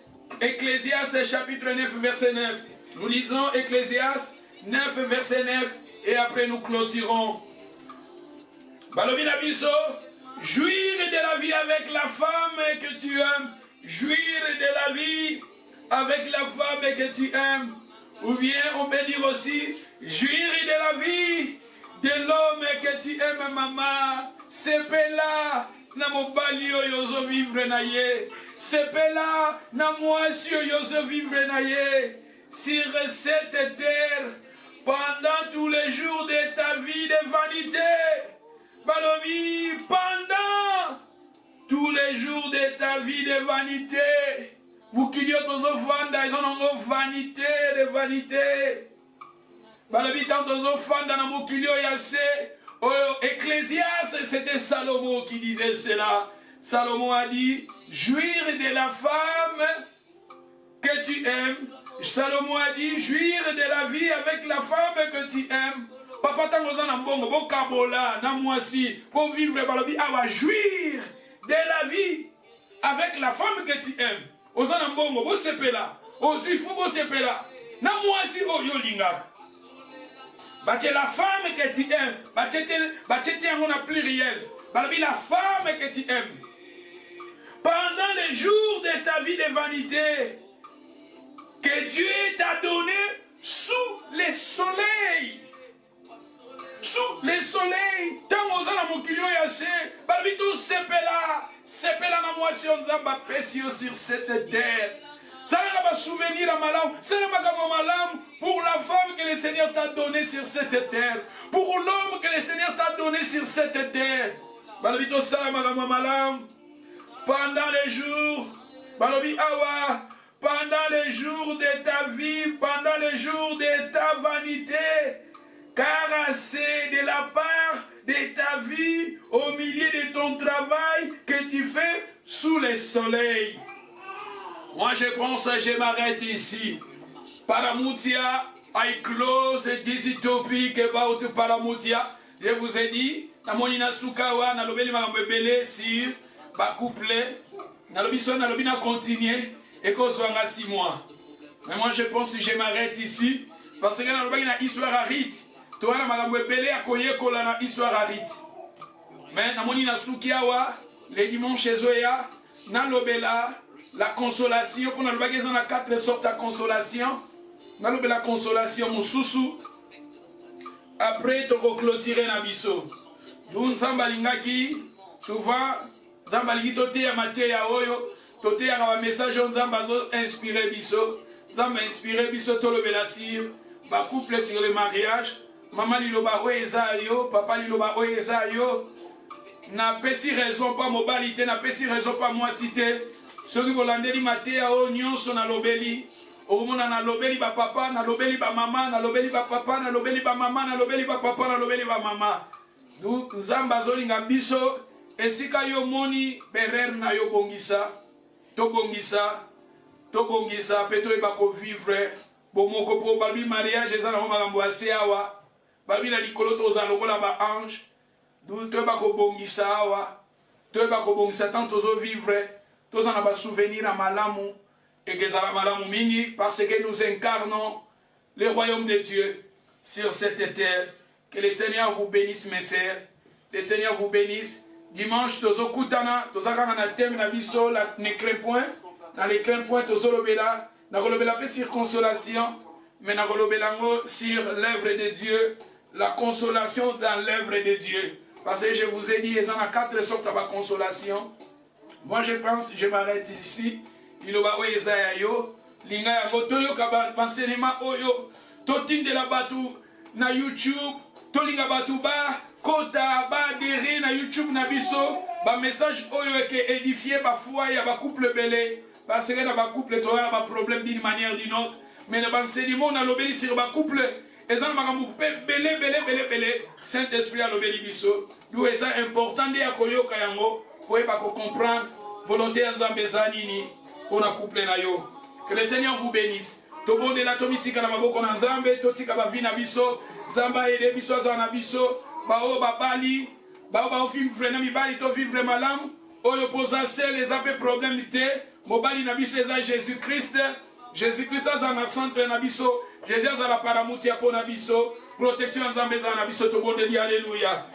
Ecclésiaste chapitre 9 verset 9. Nous lisons Ecclésiaste 9 verset 9 et après nous clôturons. Balobi na biso, jouir de la vie avec la femme que tu aimes. Jouir de la vie avec la femme que tu aimes. Ou bien on peut dire aussi, jouir de la vie de l'homme que tu aimes, maman. C'est là, na mobali yozo vivre na ye. C'est là, na mwasi yozo vivre na ye. Sur cette terre, pendant tous les jours de ta vie de vanité. Balobi, pendant tous les jours de ta vie de vanité. Vous qui dites aux enfants, ils ont vanité de vanité. Balobi, tant aux enfants, dans le mokilio yase. Ecclésiaste, c'était Salomon qui disait cela. Salomon a dit, jouir de la femme que tu aimes. Salomon a dit, jouir de la vie avec la femme que tu aimes. Papa, tant aux enfants, bon kabola, na mwasi, bon vivre, balobi, awa jouir de la vie avec la femme que tu aimes. Ozana mbongo, bo sepela. Ozifu, bo sepela. Na mwasi, o yo linga. Bache la femme que tu aimes. Bache en a pluriel. Balabi la femme que tu aimes. Pendant les jours de ta vie de vanité, que Dieu t'a donné sous les soleils. Sous les soleils. Tant aux ana mokilio yase. Balabi tout sepela. Sepela na mwasi onzamba pesio sur cette terre. Ça n'a pas souvenir à malam. C'est le magambo malam pour la femme que le Seigneur t'a donnée sur cette terre. Pour l'homme que le Seigneur t'a donné sur cette terre. Balabito ça magambo malam. Pendant les jours, balobi awa. Pendant les jours de ta vie, pendant les jours de ta vanité, car c'est de la part de ta vie, au milieu de ton travail, que tu fais sous le soleil. Moi je pense, je m'arrête ici. Paramoutia, I close this topic about Paramoutia. Je vous ai dit, na monina sukawa, na lobeli magambebele sur ba couple, na lobi so na lobi na continuer et qu'on soit à 6 mois. Mais moi je pense que je m'arrête ici parce que na lobeli na histoire à rite. Toi na magambebele akoye kola na histoire à rite. Mais na monina sukiawa, les dimanches chez Zoya, na lobela la consolation, on a le 4 sortes de consolation. On a la consolation, mon sousou. Après, tu vas clôturer na biso. Nous sommes souvent, Zambaligi tote ya maté ya oyo, tote ya un message on zambazo inspiré biso, zamba inspiré biso to le belasir, ba couple sur le mariage, maman liloba oeza yo, papa liloba oeza yo. Na pesi raison pas mobilité, na pesi raison pas moi cité. Ceux qui vont l'andeli maté à oignon sont na lobeli. Au monde na lobeli ba papa, na lobeli ba maman, na lobeli ba papa, na lobeli ba maman, na lobeli ba papa, na lobeli ba maman. Donc zamba zolinga biso esika yo moni berer na yo bongisa. To bongisa peto e ba ko vivre. Bon moko po babi mariage ezana ho makambo ase awa. Babi na likolo to za lokola ba ange. Donc to ba ko bongisa awa. To ba ko bongisa tant to vivre. Tous en avons souvenir à Malamu et que ça Malamu Mini parce que nous incarnons le royaume de Dieu. sur cette terre. Que le Seigneur vous bénisse, mes sœurs. Le Seigneur vous bénisse. Dimanche, tozo kutana, tozo kana na thème na biso, la ne crains point. Dans les crains point, tozo lobela. Na lobela pe sur consolation, mais na lobela sur l'œuvre de Dieu. La consolation dans l'œuvre de Dieu. Parce que je vous ai dit, il y a 4 sortes de consolation. Moi, je pense, je m'arrête ici. Il va y avoir linga yango toyo kaba enseignement oyo totinde la batu na YouTube tolinga batu ba kota ba adhérer na YouTube na biso ba message oyo ke édifier ba foi ya ba couple belé parce que na ba couple to na ba problème d'une manière ou d'une autre mais na ba enseignement na lobeli sur ba couple ezana makambo belé Saint-Esprit a lobeli biso d'où est ça important de akoyoka yango pour pas comprendre volonté nzambe zanini on a couple na yo. Que le Seigneur vous bénisse. Tobonde la tomitika na maboko na Nzambe, totika ba vina biso, Zamba ede biso za na biso, ba o ba bali, ba o ba ofim frena mi bali to vivre malam, oyo posa sel les apé problème té, mobali na biso za Jésus-Christ, Jésus-Christ za na centre na biso, Jésus za la paramuti ya po na biso, protection Nzambe za na biso tobonde di alléluia.